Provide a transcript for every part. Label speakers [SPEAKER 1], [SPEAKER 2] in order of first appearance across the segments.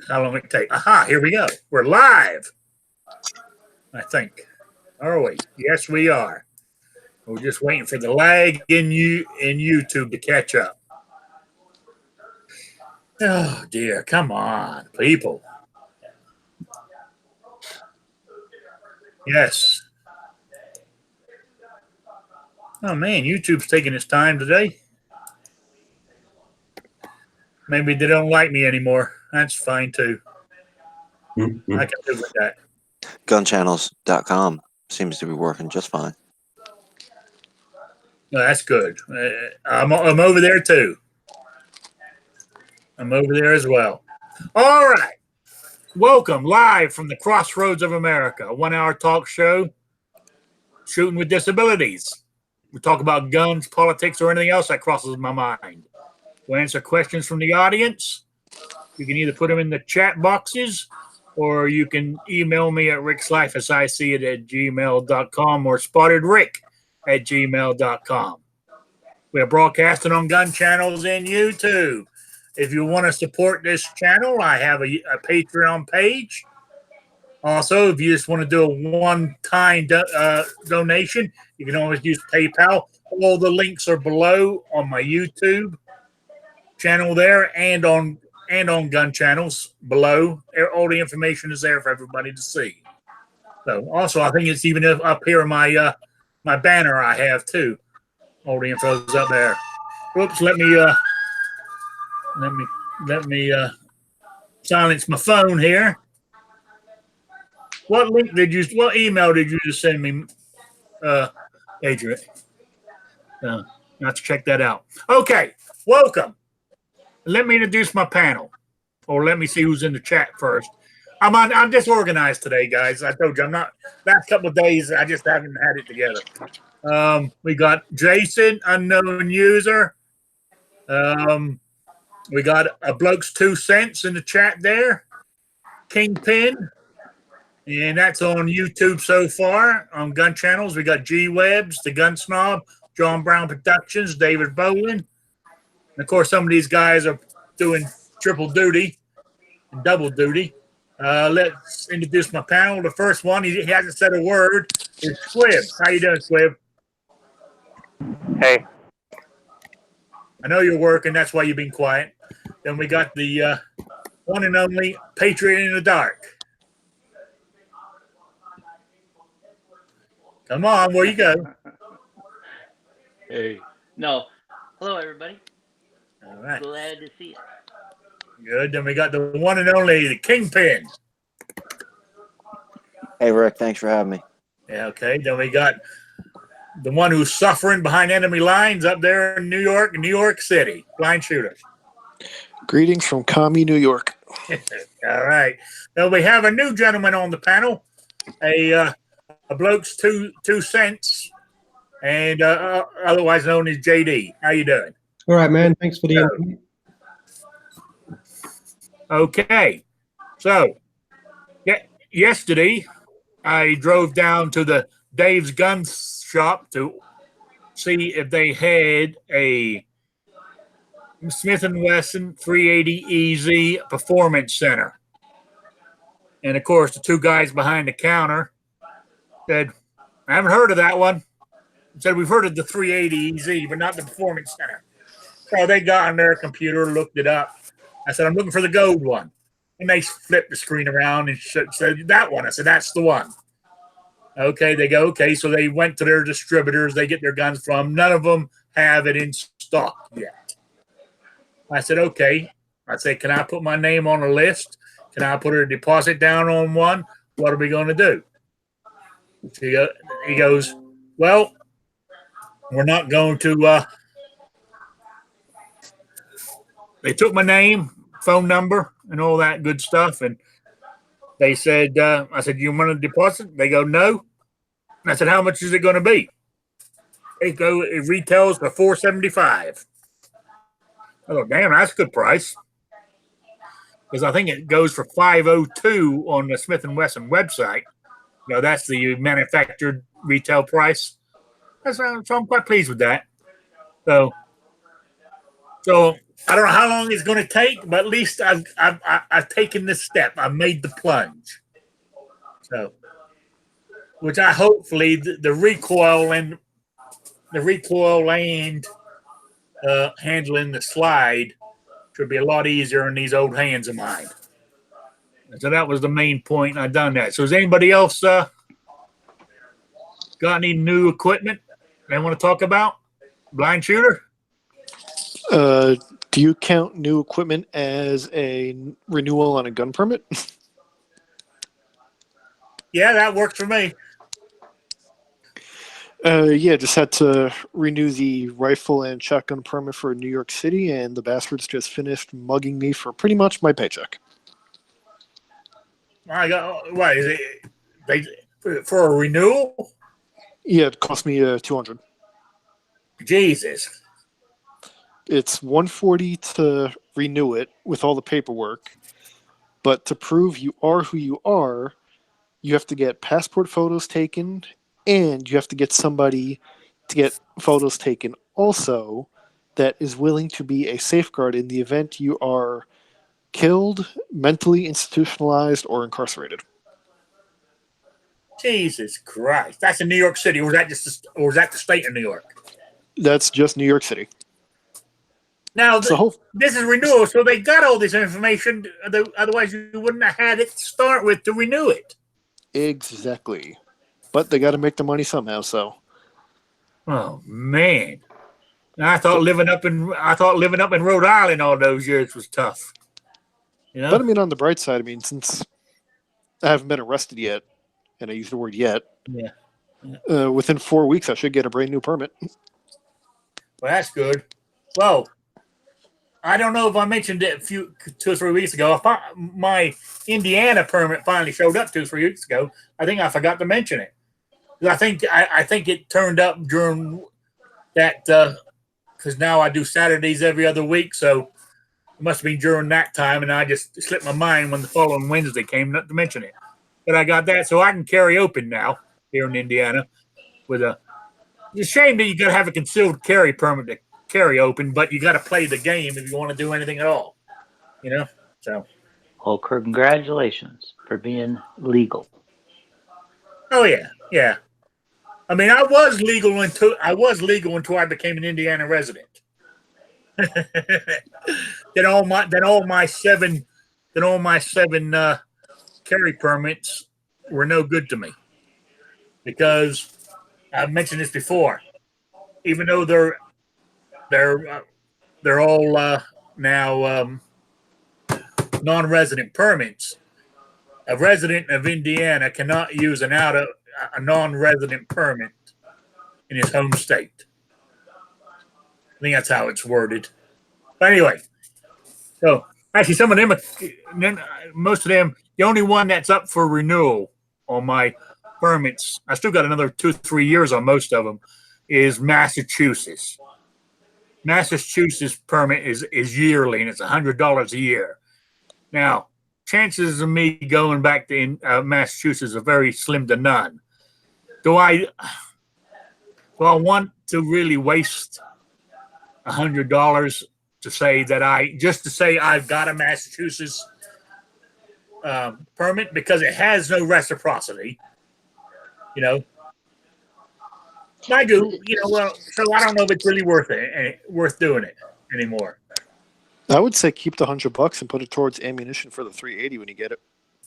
[SPEAKER 1] How long it take? Aha, here we go. We're live, I think. Are we? Yes, we are. We're just waiting for the lag in YouTube to catch up. Oh, dear. Come on, people. Yes. Oh, man, YouTube's taking its time today. Maybe they don't like me anymore. That's fine, too.
[SPEAKER 2] Mm-hmm.
[SPEAKER 1] I can live with that.
[SPEAKER 3] Gunchannels.com seems to be working just fine.
[SPEAKER 1] No, that's good. I'm over there, too. I'm over there as well. All right. Welcome live from the Crossroads of America, a 1-hour talk show, Shooting with Disabilities. We talk about guns, politics, or anything else that crosses my mind. We'll answer questions from the audience. You can either put them in the chat boxes, or you can email me at Rickslifeasiseeit@gmail.com or spottedrick@gmail.com. We are broadcasting on gun channels and YouTube. If you want to support this channel, I have a Patreon page. Also, if you just want to do a one-time donation, you can always use PayPal. All the links are below on my YouTube channel there and on gun channels below. All the information is there for everybody to see. So, also, I think it's even up here in my my banner I have too. All the info is up there. Oops, let me silence my phone here. What email did you just send me, Adrian? I have to check that out. Okay, welcome. Let me introduce my panel, or let me see who's in the chat first. I'm disorganized today, guys. I told you I'm not. Last couple of days, I just haven't had it together. We got Jason, unknown user. We got a bloke's 2 cents in the chat there. Kingpin. And that's on YouTube so far on gun channels. We got G Webs, the Gun Snob, John Brown Productions, David Bowen. And of course, some of these guys are doing triple duty and double duty. Let's introduce my panel. The first one, he hasn't said a word, is Squib. How you doing, Squib?
[SPEAKER 4] Hey.
[SPEAKER 1] I know you're working. That's why you've been quiet. Then we got the one and only Patriot in the Dark. Come on, where you go?
[SPEAKER 4] Hey. No. Hello, everybody.
[SPEAKER 1] All right.
[SPEAKER 4] Glad to see you.
[SPEAKER 1] Good. Then we got the one and only the Kingpin.
[SPEAKER 3] Hey, Rick, thanks for having me.
[SPEAKER 1] Yeah, okay. Then we got the one who's suffering behind enemy lines up there in New York City. Blind shooter.
[SPEAKER 5] Greetings from Commie, New York.
[SPEAKER 1] All right. Now we have a new gentleman on the panel, a bloke's 2 cents, and otherwise known as JD. How you doing?
[SPEAKER 2] All right, man. Thanks for the invite.
[SPEAKER 1] Okay. So, yesterday I drove down to the Dave's Gun Shop to see if they had a Smith & Wesson 380 EZ Performance Center. And, of course, the 2 guys behind the counter said, I haven't heard of that one. Said, we've heard of the 380 EZ, but not the Performance Center. So they got on their computer, looked it up. I said, I'm looking for the gold one. And they flipped the screen around and said, that one. I said, that's the one. Okay, they go, okay. So they went to their distributors they get their guns from. None of them have it in stock yet. I said, okay. I said, can I put my name on a list? Can I put a deposit down on one? What are we going to do? He goes, well, we're not going to. They took my name, phone number, and all that good stuff. And they said, I said, you want a deposit? They go, no. And I said, how much is it going to be? It retails for $475. I go, damn, that's a good price. Because I think it goes for $502 on the Smith & Wesson website. You know, that's the manufactured retail price. So I'm quite pleased with that. So I don't know how long it's going to take, but at least I've taken this step. I've made the plunge. So, which I hopefully the recoil and handling the slide should be a lot easier in these old hands of mine. So that was the main point. I've done that. So, has anybody else got any new equipment they want to talk about? Blind shooter?
[SPEAKER 5] Do you count new equipment as a renewal on a gun permit?
[SPEAKER 1] Yeah, that works for me.
[SPEAKER 5] Yeah, just had to renew the rifle and shotgun permit for New York City, and the bastards just finished mugging me for pretty much my paycheck.
[SPEAKER 1] I got what is it? They for a renewal?
[SPEAKER 5] Yeah, it cost me $200.
[SPEAKER 1] Jesus.
[SPEAKER 5] It's $140 to renew it with all the paperwork, but to prove you are who you are, you have to get passport photos taken, and you have to get somebody to get photos taken also that is willing to be a safeguard in the event you are killed, mentally institutionalized, or incarcerated.
[SPEAKER 1] Jesus Christ. That's in New York City, or was that the state of New York?
[SPEAKER 5] That's just New York City.
[SPEAKER 1] Now,
[SPEAKER 5] So
[SPEAKER 1] this is renewal, so they got all this information. Otherwise, you wouldn't have had it to start with to renew it.
[SPEAKER 5] exactly. But they got to make the money somehow, so.
[SPEAKER 1] Oh man, I thought living up in Rhode Island all those years was tough. You know,
[SPEAKER 5] But I mean, on the bright side, I mean, since I haven't been arrested yet, and I use the word yet,
[SPEAKER 1] yeah.
[SPEAKER 5] within 4 weeks, I should get a brand new permit.
[SPEAKER 1] Well, that's good. Well, I don't know if I mentioned it 2 or 3 weeks ago. My Indiana permit finally showed up 2 or 3 weeks ago. I think I forgot to mention it. I think it turned up during that because now I do Saturdays every other week, so it must have been during that time, and I just slipped my mind when the following Wednesday came not to mention it. But I got that, so I can carry open now here in Indiana. It's a shame that you got to have a concealed carry permit to carry open, but you got to play the game if you want to do anything at all. You know, so.
[SPEAKER 4] Well, congratulations for being legal.
[SPEAKER 1] Oh yeah, yeah. I mean, I was legal until I became an Indiana resident. then all my seven carry permits were no good to me because I've mentioned this before. Even though they're all now non-resident permits, a resident of Indiana cannot use a non-resident permit in his home state. I think that's how it's worded. But anyway, so actually, some of them, most of them, the only one that's up for renewal on my permits, I still got another 2 or 3 years on most of them, is Massachusetts. Massachusetts permit is yearly, and it's $100 a year. Now, chances of me going back to Massachusetts are very slim to none. Do I want to really waste $100 to say that I've got a Massachusetts permit because it has no reciprocity? You know, I do. You know, well, so I don't know if it's really worth doing it anymore.
[SPEAKER 5] I would say keep the $100 and put it towards ammunition for the 380 when you get it.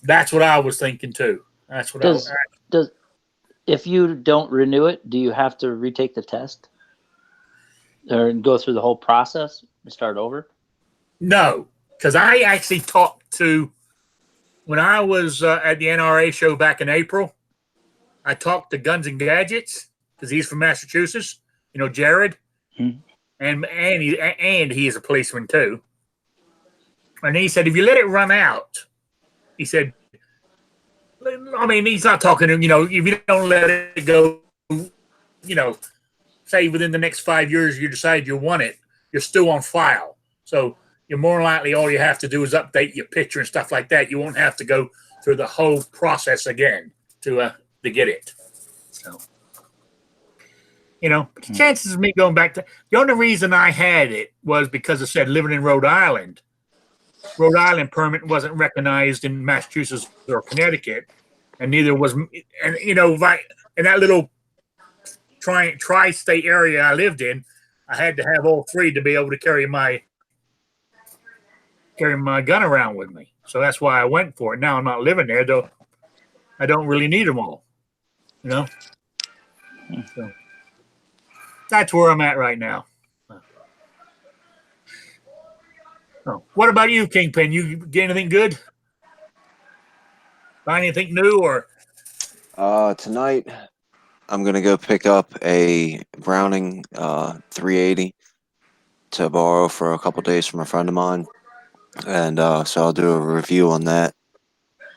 [SPEAKER 1] That's what I was thinking too. That's what
[SPEAKER 4] does if you don't renew it, do you have to retake the test or go through the whole process and start over?
[SPEAKER 1] No, because I actually talked to when I was at the NRA show back in April. I talked to Guns and Gadgets because he's from Massachusetts. You know, Jared, and he is a policeman too. And he said, if you let it run out, he said, I mean, he's not talking to, you know, if you don't let it go, you know, say within the next 5 years you decide you want it, you're still on file. So you're more likely all you have to do is update your picture and stuff like that. You won't have to go through the whole process again to get it. So, You know, the chances of me going back to the only reason I had it was because it said living in Rhode Island. Rhode Island permit wasn't recognized in Massachusetts or Connecticut, and neither was, and you know, right in that little tri-state area I lived in, I had to have all three to be able to carry my gun around with me. So that's why I went for it. Now I'm not living there, though. I don't really need them all, you know. So that's where I'm at right now. Oh, what about you, Kingpin? You get anything good? Find anything new or?
[SPEAKER 3] Tonight I'm gonna go pick up a Browning 380 to borrow for a couple days from a friend of mine, and so I'll do a review on that.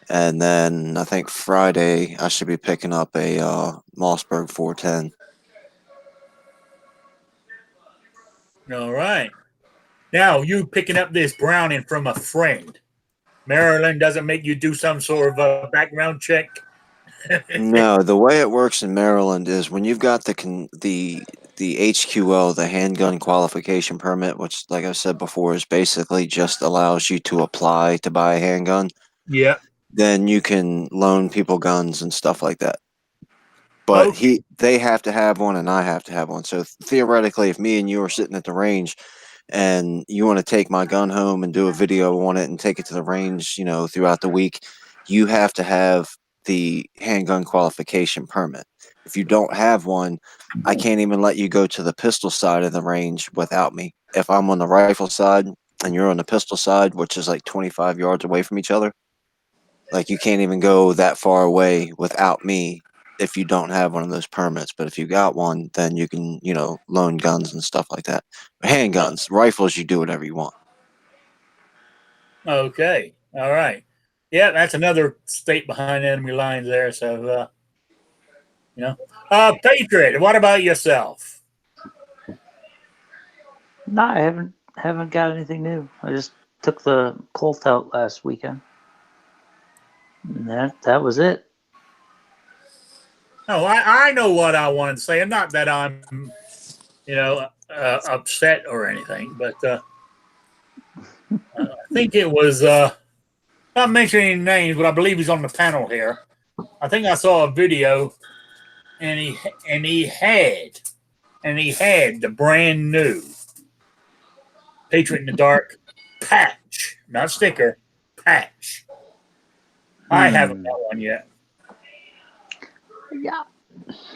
[SPEAKER 3] And then I think Friday I should be picking up a Mossberg 410.
[SPEAKER 1] All right. Now you picking up this Browning from a friend. Maryland doesn't make you do some sort of a background check.
[SPEAKER 3] No, the way it works in Maryland is when you've got the HQL, the handgun qualification permit, which, like I said before, is basically just allows you to apply to buy a handgun.
[SPEAKER 1] Yeah.
[SPEAKER 3] Then you can loan people guns and stuff like that. But they have to have one, and I have to have one. So theoretically, if me and you are sitting at the range, and you want to take my gun home and do a video on it and take it to the range, you know, throughout the week, you have to have the handgun qualification permit. If you don't have one, I can't even let you go to the pistol side of the range without me. If I'm on the rifle side and you're on the pistol side, which is like 25 yards away from each other, like you can't even go that far away without me if you don't have one of those permits. But if you got one, then you can, you know, loan guns and stuff like that. Handguns, rifles, you do whatever you want.
[SPEAKER 1] Okay. All right. Yeah, that's another state behind enemy lines there. So, you know, Patriot. What about yourself?
[SPEAKER 4] No, I haven't got anything new. I just took the Colt out last weekend. And that was it.
[SPEAKER 1] Oh, I know what I wanted to say. Not that I'm, you know, upset or anything, but I think it was not mentioning any names, but I believe he's on the panel here. I think I saw a video, and he had the brand new Patriot in the Dark patch, not sticker, patch. I haven't got one yet.
[SPEAKER 4] Yeah.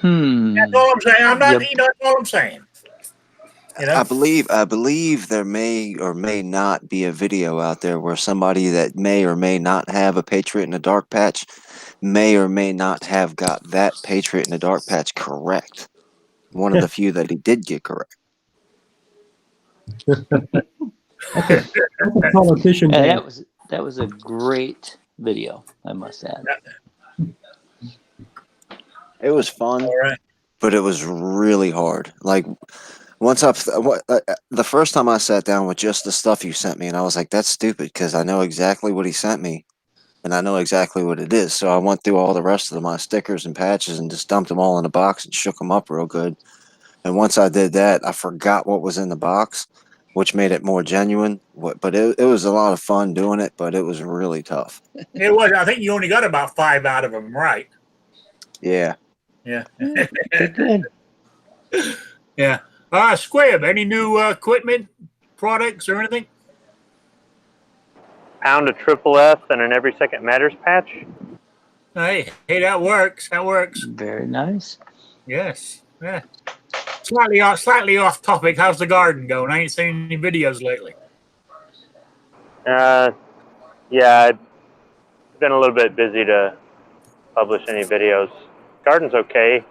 [SPEAKER 1] That's all I'm saying. I'm not, you know, that's all I'm saying. You know?
[SPEAKER 3] I believe there may or may not be a video out there where somebody that may or may not have a Patriot in the Dark patch may or may not have got that Patriot in the Dark patch correct. One of the few that he did get correct.
[SPEAKER 2] That's a politician.
[SPEAKER 4] Yeah, that was a great video, I must add.
[SPEAKER 3] It was fun,
[SPEAKER 1] All right.
[SPEAKER 3] but it was really hard. Like once the first time I sat down with just the stuff you sent me, and I was like, "That's stupid," because I know exactly what he sent me, and I know exactly what it is. So I went through all the rest of my stickers and patches and just dumped them all in a box and shook them up real good. And once I did that, I forgot what was in the box, which made it more genuine. But it was a lot of fun doing it, but it was really tough.
[SPEAKER 1] It was. I think you only got about 5 out of them, right?
[SPEAKER 3] Yeah.
[SPEAKER 1] Yeah.
[SPEAKER 4] Good.
[SPEAKER 1] Yeah. Squib, any new equipment, products, or anything?
[SPEAKER 6] Pound a triple F and an Every Second Matters patch.
[SPEAKER 1] Hey, that works. That works.
[SPEAKER 4] Very nice.
[SPEAKER 1] Yes. Yeah. Slightly off topic. How's the garden going? I ain't seen any videos lately.
[SPEAKER 6] Yeah, I've been a little bit busy to publish any videos. Garden's okay.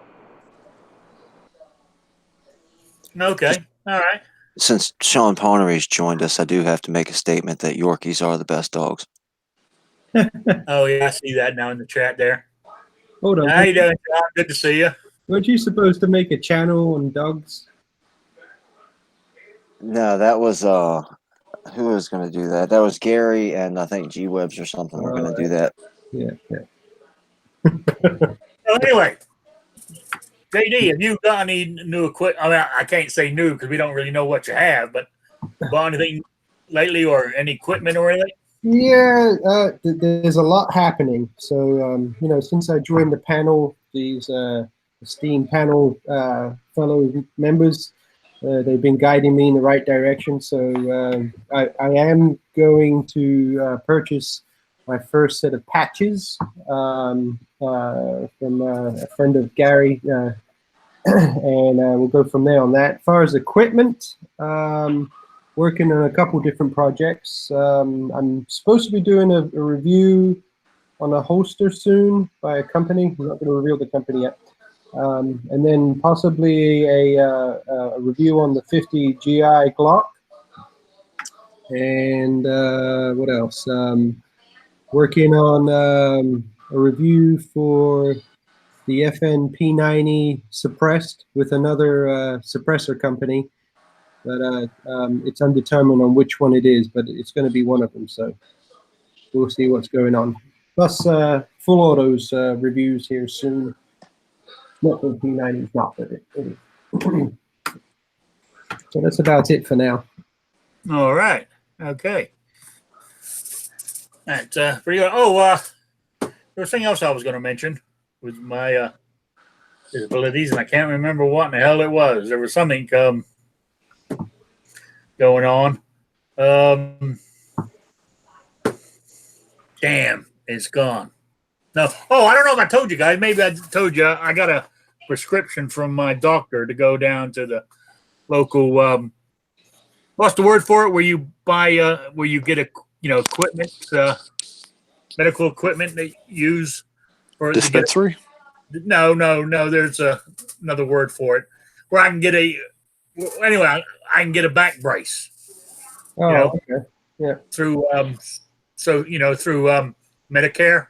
[SPEAKER 1] Okay. All right.
[SPEAKER 3] Since Sean Parnery's joined us, I do have to make a statement that Yorkies are the best dogs.
[SPEAKER 1] Oh, yeah. I see that now in the chat there.
[SPEAKER 2] Hold on.
[SPEAKER 1] How you doing, John? Good to see you.
[SPEAKER 2] Weren't you supposed to make a channel on dogs?
[SPEAKER 3] No, that was who was going to do that? That was Gary and I think G Webs or something were going to do that.
[SPEAKER 2] Yeah.
[SPEAKER 1] So anyway, JD, have you got any new equipment? I mean, I can't say new because we don't really know what you have, but bought anything lately or any equipment or anything?
[SPEAKER 2] Yeah, there's a lot happening. So, since I joined the panel, these esteemed panel fellow members, they've been guiding me in the right direction. So I am going to purchase my first set of patches from a friend of Gary, and we'll go from there on that. As far as equipment, working on a couple different projects. I'm supposed to be doing a review on a holster soon by a company. I'm not going to reveal the company yet. And then possibly a review on the 50 GI Glock. And what else? Working on a review for the FN P90 suppressed with another suppressor company. But it's undetermined on which one it is, but it's going to be one of them. So we'll see what's going on. Plus, full autos reviews here soon. Not the P90 is not, but it is. So that's about it for now.
[SPEAKER 1] All right. Okay. That's pretty good. Oh, there was something else I was going to mention with my disabilities, and I can't remember what in the hell it was. There was something going on. Damn, it's gone. No. Oh, I don't know if I told you guys. Maybe I told you. I got a prescription from my doctor to go down to the local. What's the word for it? Where you buy, where you get equipment, medical equipment they use for
[SPEAKER 5] Dispensary?
[SPEAKER 1] No. There's another word for it. Where I can get I can get a back brace.
[SPEAKER 2] Oh, okay. Yeah.
[SPEAKER 1] Through through Medicare.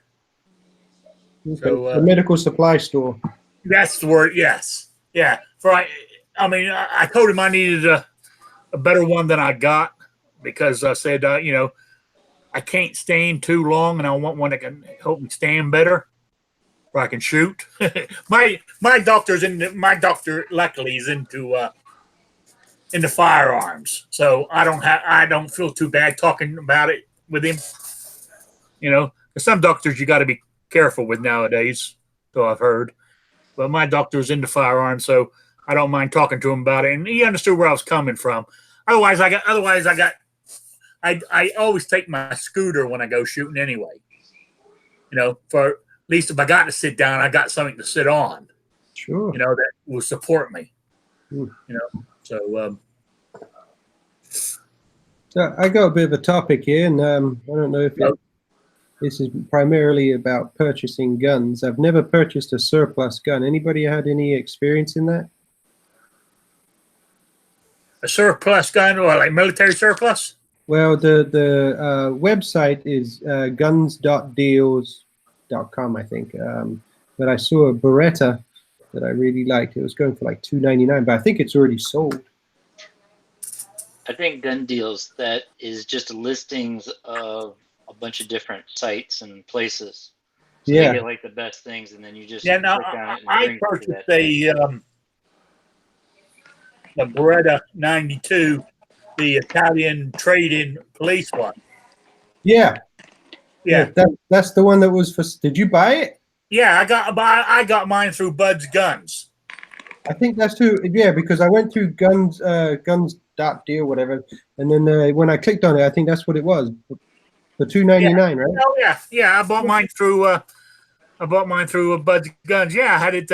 [SPEAKER 2] Okay.
[SPEAKER 1] So
[SPEAKER 2] the medical supply store.
[SPEAKER 1] That's the word. Yes. Yeah. I told him I needed a better one than I got because I said, I can't stand too long, and I want one that can help me stand better, where I can shoot. my doctor luckily is into firearms, so I don't feel too bad talking about it with him. Some doctors you got to be careful with nowadays, so I've heard. But my doctor's into firearms, so I don't mind talking to him about it, and he understood where I was coming from. I always take my scooter when I go shooting anyway. For at least if I got to sit down, I got something to sit on.
[SPEAKER 2] Sure.
[SPEAKER 1] That will support me. So.
[SPEAKER 2] So I got a bit of a topic here, and I don't know if this is primarily about purchasing guns. I've never purchased a surplus gun. Anybody had any experience in that?
[SPEAKER 1] A surplus gun, or like military surplus?
[SPEAKER 2] Well, the website is guns.deals.com, I think. But I saw a Beretta that I really liked. It was going for like $299, but I think it's already sold.
[SPEAKER 4] I think Gun Deals, that is just listings of a bunch of different sites and places. So you get like the best things, and then you just
[SPEAKER 1] click on it. I purchased a Beretta 92, the Italian trade-in police one.
[SPEAKER 2] Yeah. That's the one that was for. Did you buy it?
[SPEAKER 1] Yeah, I got mine through Bud's Guns.
[SPEAKER 2] I think that's too. Yeah, because I went through guns.deal, whatever, and then when I clicked on it, I think that's what it was. For $299, right?
[SPEAKER 1] Oh yeah. I bought mine through Bud's Guns. Yeah, I had it.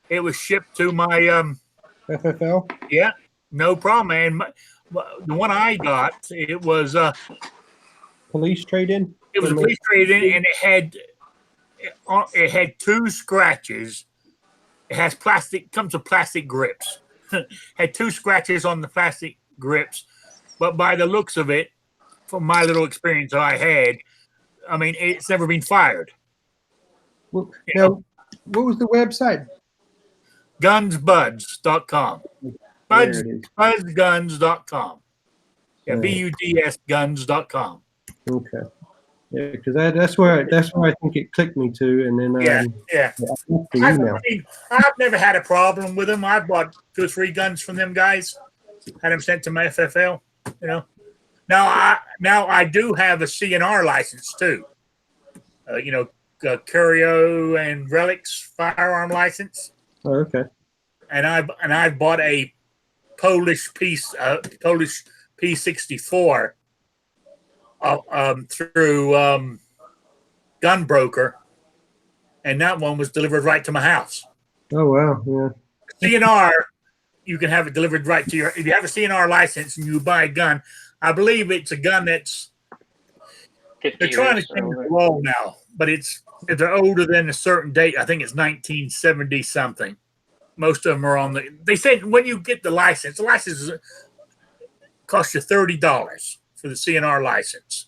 [SPEAKER 1] It was shipped to my
[SPEAKER 2] FFL.
[SPEAKER 1] Yeah, no problem, man. The one I got, it was
[SPEAKER 2] police trade-in.
[SPEAKER 1] It was a police trade-in, and it had 2 scratches. It has comes with plastic grips. Had 2 scratches on the plastic grips, but by the looks of it, from my little experience I had, I mean, it's never been fired.
[SPEAKER 2] Well, now, what was the website?
[SPEAKER 1] Gunsbuds.com. Budsguns.com. Yeah, BUDS guns.com.
[SPEAKER 2] Okay. Yeah, because that's where I think it clicked me to, and then
[SPEAKER 1] yeah.
[SPEAKER 2] the
[SPEAKER 1] I
[SPEAKER 2] email.
[SPEAKER 1] mean, I've never had a problem with them. I've bought 2 or 3 guns from them guys, had them sent to my FFL. You know, now I do have a CNR license too. You know, Curio and Relics firearm license.
[SPEAKER 2] Oh, okay.
[SPEAKER 1] And I've bought a Polish Polish P64 through Gun Broker, and that one was delivered right to my house.
[SPEAKER 2] Oh wow, yeah.
[SPEAKER 1] CNR, you can have it delivered right to your. If you have a CNR license and you buy a gun, I believe it's a gun that's. They're trying to change the law now, but if they're older than a certain date, I think it's 1970 something. Most of them are on the. They said when you get the license costs you $30 for the CNR license,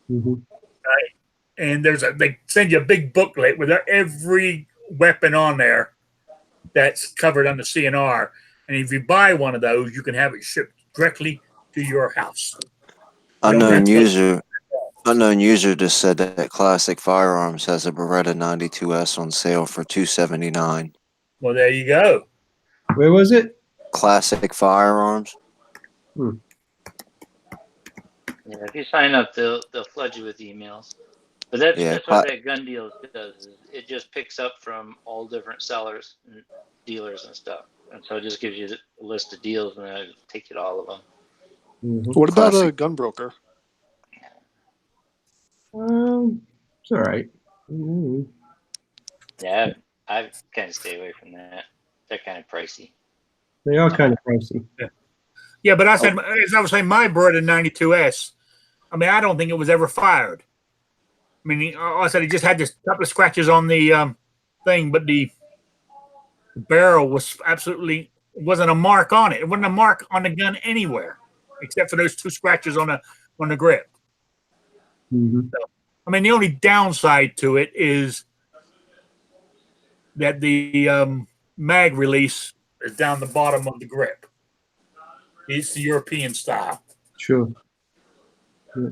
[SPEAKER 1] right? And they send you a big booklet with every weapon on there that's covered under CNR. And if you buy one of those, you can have it shipped directly to your house.
[SPEAKER 3] Unknown user just said that Classic Firearms has a Beretta 92S on sale for $279.
[SPEAKER 1] Well, there you go.
[SPEAKER 2] Where was it?
[SPEAKER 3] Classic Firearms.
[SPEAKER 4] Yeah, if you sign up, they'll flood you with emails. But that's what that Gun Deals does. Is it just picks up from all different sellers and dealers and stuff, and so it just gives you a list of deals, and then it'll take you to all of them.
[SPEAKER 5] What about a Gun Broker?
[SPEAKER 2] It's all right.
[SPEAKER 4] Yeah, I kind of stay away from that. They're kind of pricey.
[SPEAKER 2] They are kind of pricey.
[SPEAKER 1] Yeah, but as I was saying, my Beretta 92S, I mean, I don't think it was ever fired. I mean, I said it just had this couple of scratches on the thing, but the barrel wasn't a mark on it. It wasn't a mark on the gun anywhere, except for those 2 scratches on the grip. So, I mean, the only downside to it is that the mag release is down the bottom of the grip. It's the European style.
[SPEAKER 2] Sure. Yeah.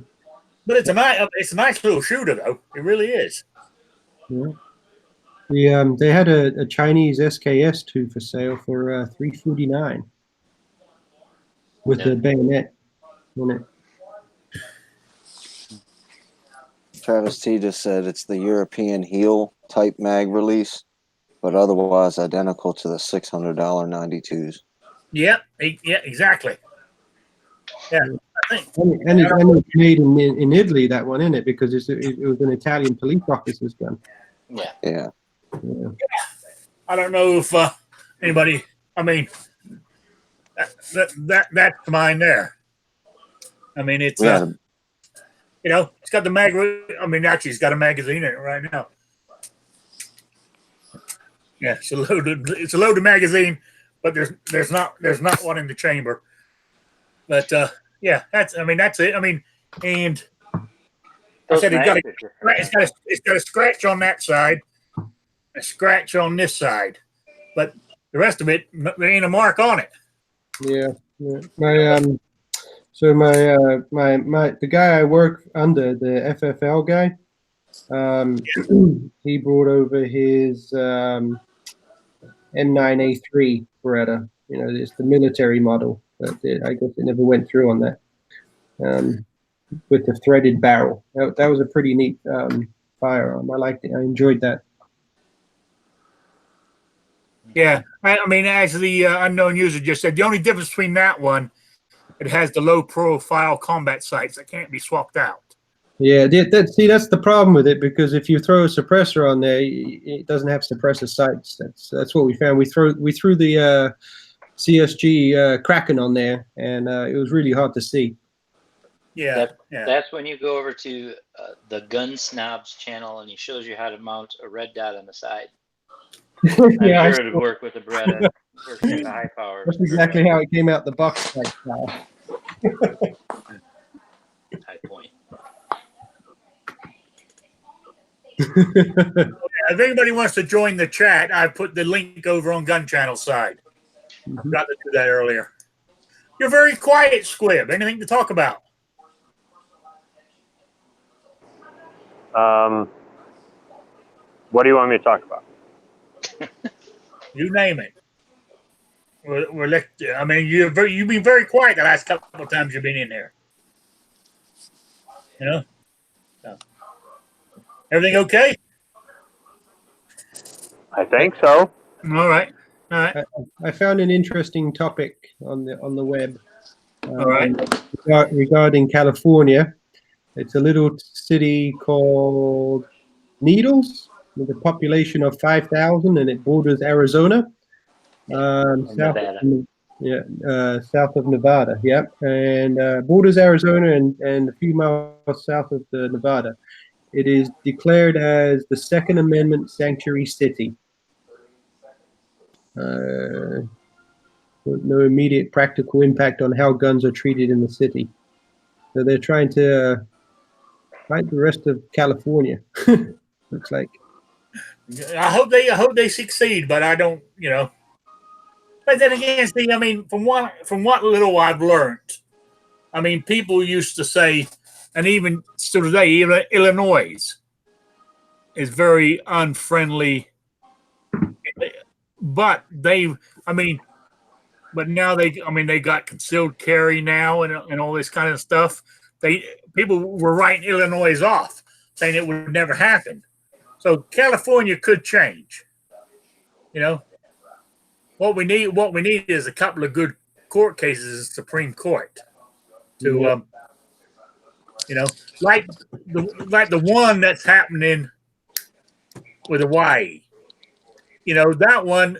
[SPEAKER 1] But it's a nice little shooter, though. It really is.
[SPEAKER 2] Yeah. They had a Chinese SKS2 for sale for $349 with the bayonet on it.
[SPEAKER 3] Travis T just said it's the European heel type mag release, but otherwise identical to the $600 92s.
[SPEAKER 1] Yeah, exactly. Yeah, I think.
[SPEAKER 2] And it's made in Italy, that one, isn't it? Because it was an Italian police officer's gun.
[SPEAKER 3] Yeah.
[SPEAKER 1] I don't know if anybody. I mean, that's mine there. I mean, it's it's got the mag. I mean, actually, it's got a magazine in it right now. Yeah, it's a loaded magazine, but there's not one in the chamber. But yeah, that's it. I mean, and I said it's got a scratch on that side, a scratch on this side, but the rest of it, there ain't a mark on it.
[SPEAKER 2] Yeah. The guy I work under, the FFL guy, he brought over his M9A3 Beretta. It's the military model, but I guess it never went through on that. With the threaded barrel, that was a pretty neat firearm. I liked it. I enjoyed that.
[SPEAKER 1] Yeah, I mean, as the unknown user just said, the only difference between that one, it has the low-profile combat sights that can't be swapped out.
[SPEAKER 2] Yeah, that's the problem with it, because if you throw a suppressor on there, it doesn't have suppressor sights. That's what we found. We threw the CSG Kraken on there, and it was really hard to see.
[SPEAKER 4] Yeah, that's when you go over to the Gun Snobs channel, and he shows you how to mount a red dot on the side. I'm sure it would work with a Beretta. Work with a high power.
[SPEAKER 2] That's exactly how it came out the box.
[SPEAKER 4] High point.
[SPEAKER 1] If anybody wants to join the chat, I put the link over on Gun Channel side. I forgot to do that earlier. You're very quiet, Squib. Anything to talk about?
[SPEAKER 6] What do you want me to talk about?
[SPEAKER 1] You name it. I mean, you've been very quiet the last couple of times you've been in there. You know? So, everything okay?
[SPEAKER 6] I think so.
[SPEAKER 1] All right. All right.
[SPEAKER 2] I found an interesting topic on the web
[SPEAKER 1] All right.
[SPEAKER 2] regarding California. It's a little city called Needles with a population of 5,000, and it borders Arizona, south of Nevada. Yeah, and borders Arizona and a few miles south of the Nevada. It is declared as the Second Amendment sanctuary city. No immediate practical impact on how guns are treated in the city. So they're trying to fight the rest of California. Looks like.
[SPEAKER 1] I hope they succeed, but I don't. You know. But then again, see, I mean, from what little I've learned, I mean, people used to say, and even still today, Illinois is very unfriendly. But but now they got concealed carry now and all this kind of stuff. People were writing Illinois off, saying it would never happen. So California could change. You know, what we need is a couple of good court cases in the Supreme Court to, you know, like the one that's happening with Hawaii. You know, that one,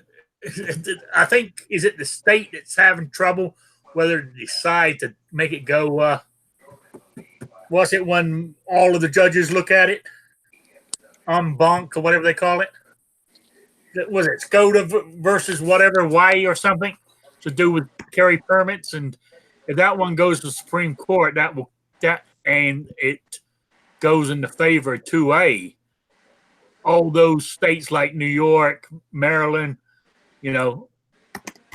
[SPEAKER 1] I think, is it the state that's having trouble whether to decide to make it go, what's it when all of the judges look at it? En banc or whatever they call it. Was it Skoda versus whatever, Hawaii or something to do with carry permits? And if that one goes to the Supreme Court, and it goes in the favor of 2A. All those states like New York, Maryland, you know,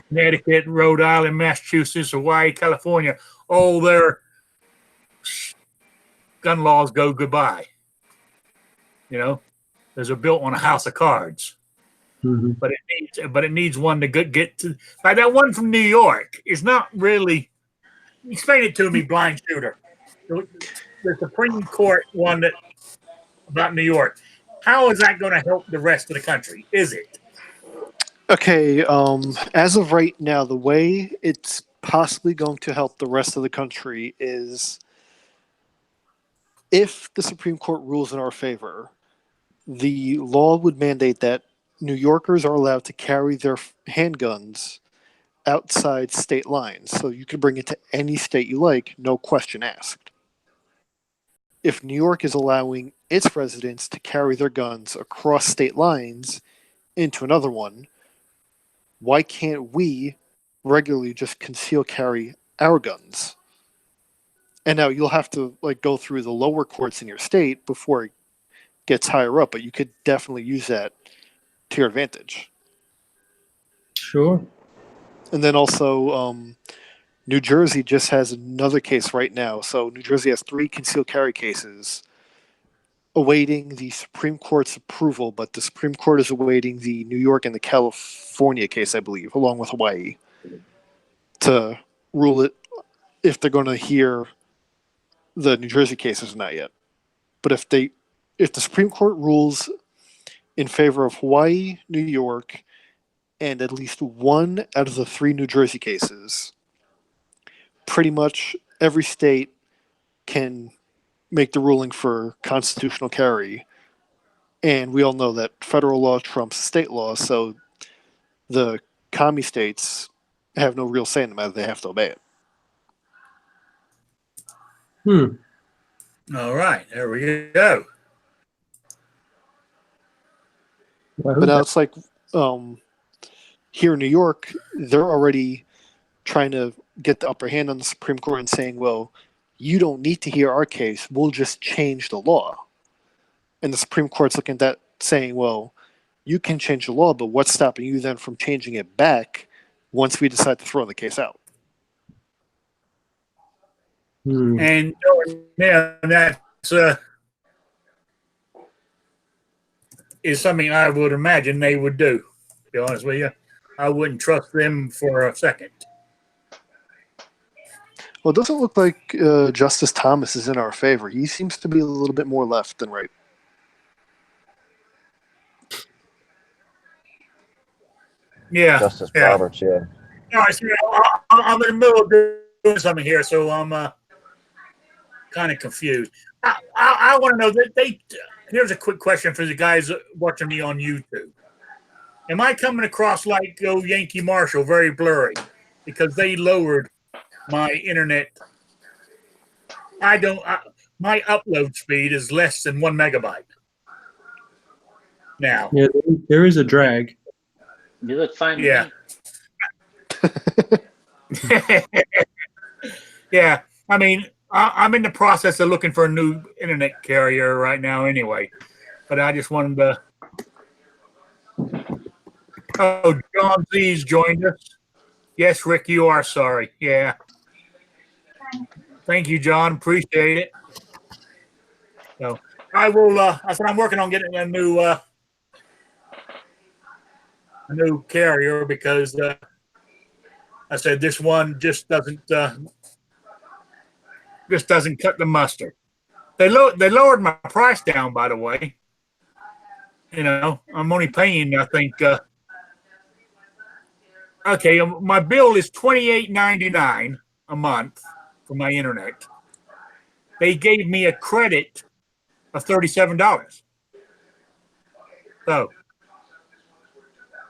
[SPEAKER 1] Connecticut, Rhode Island, Massachusetts, Hawaii, California, all their gun laws go goodbye. You know, those are built on a house of cards.
[SPEAKER 2] Mm-hmm.
[SPEAKER 1] But it needs one to get to. Like that one from New York is not really. Explain it to me, blind shooter. The Supreme Court one about New York. How is that going to help the rest of the country? Is it?
[SPEAKER 5] Okay, as of right now, the way it's possibly going to help the rest of the country is if the Supreme Court rules in our favor, the law would mandate that New Yorkers are allowed to carry their handguns outside state lines. So you can bring it to any state you like, no question asked. If New York is allowing its residents to carry their guns across state lines into another one, why can't we regularly just conceal carry our guns? And now you'll have to go through the lower courts in your state before it gets higher up, but you could definitely use that to your advantage.
[SPEAKER 2] Sure.
[SPEAKER 5] And then also, New Jersey just has another case right now. So New Jersey has 3 concealed carry cases awaiting the Supreme Court's approval, but the Supreme Court is awaiting the New York and the California case, I believe, along with Hawaii, to rule it if they're going to hear the New Jersey cases. Not yet. But if the Supreme Court rules in favor of Hawaii, New York, and at least 1 out of the 3 New Jersey cases, pretty much every state can make the ruling for constitutional carry. And we all know that federal law trumps state law, so the commie states have no real say in the matter. They have to obey it.
[SPEAKER 1] All right, there we go.
[SPEAKER 5] But now it's like here in New York, they're already trying to get the upper hand on the Supreme Court and saying, well, you don't need to hear our case. We'll just change the law. And the Supreme Court's looking at that saying, well, you can change the law, but what's stopping you then from changing it back once we decide to throw the case out?
[SPEAKER 1] And now that's is something I would imagine they would do. To be honest with you, I wouldn't trust them for a second.
[SPEAKER 5] Well, it doesn't look like Justice Thomas is in our favor. He seems to be a little bit more left than right.
[SPEAKER 1] Yeah.
[SPEAKER 7] Justice
[SPEAKER 1] Yeah.
[SPEAKER 7] Roberts, yeah.
[SPEAKER 1] All right, so I'm in the middle of doing something here, so I'm kind of confused. I want to know that here's a quick question for the guys watching me on YouTube. Am I coming across like Yankee Marshall, very blurry? Because they lowered my internet. My upload speed is less than 1 megabyte now.
[SPEAKER 2] Yeah, there is a drag.
[SPEAKER 4] You look fine.
[SPEAKER 1] Yeah. Yeah. I mean, I'm in the process of looking for a new internet carrier right now anyway. But I just wanted to. Oh, John Z's joined us. Yes, Rick, you are sorry. Yeah. Thank you, John. Appreciate it. So I will. I said I'm working on getting a new carrier because I said this one just doesn't cut the mustard. They lowered my price down, by the way. You know, I'm only paying, I think. Okay, my bill is $28.99 a month for my internet. They gave me a credit of $37. So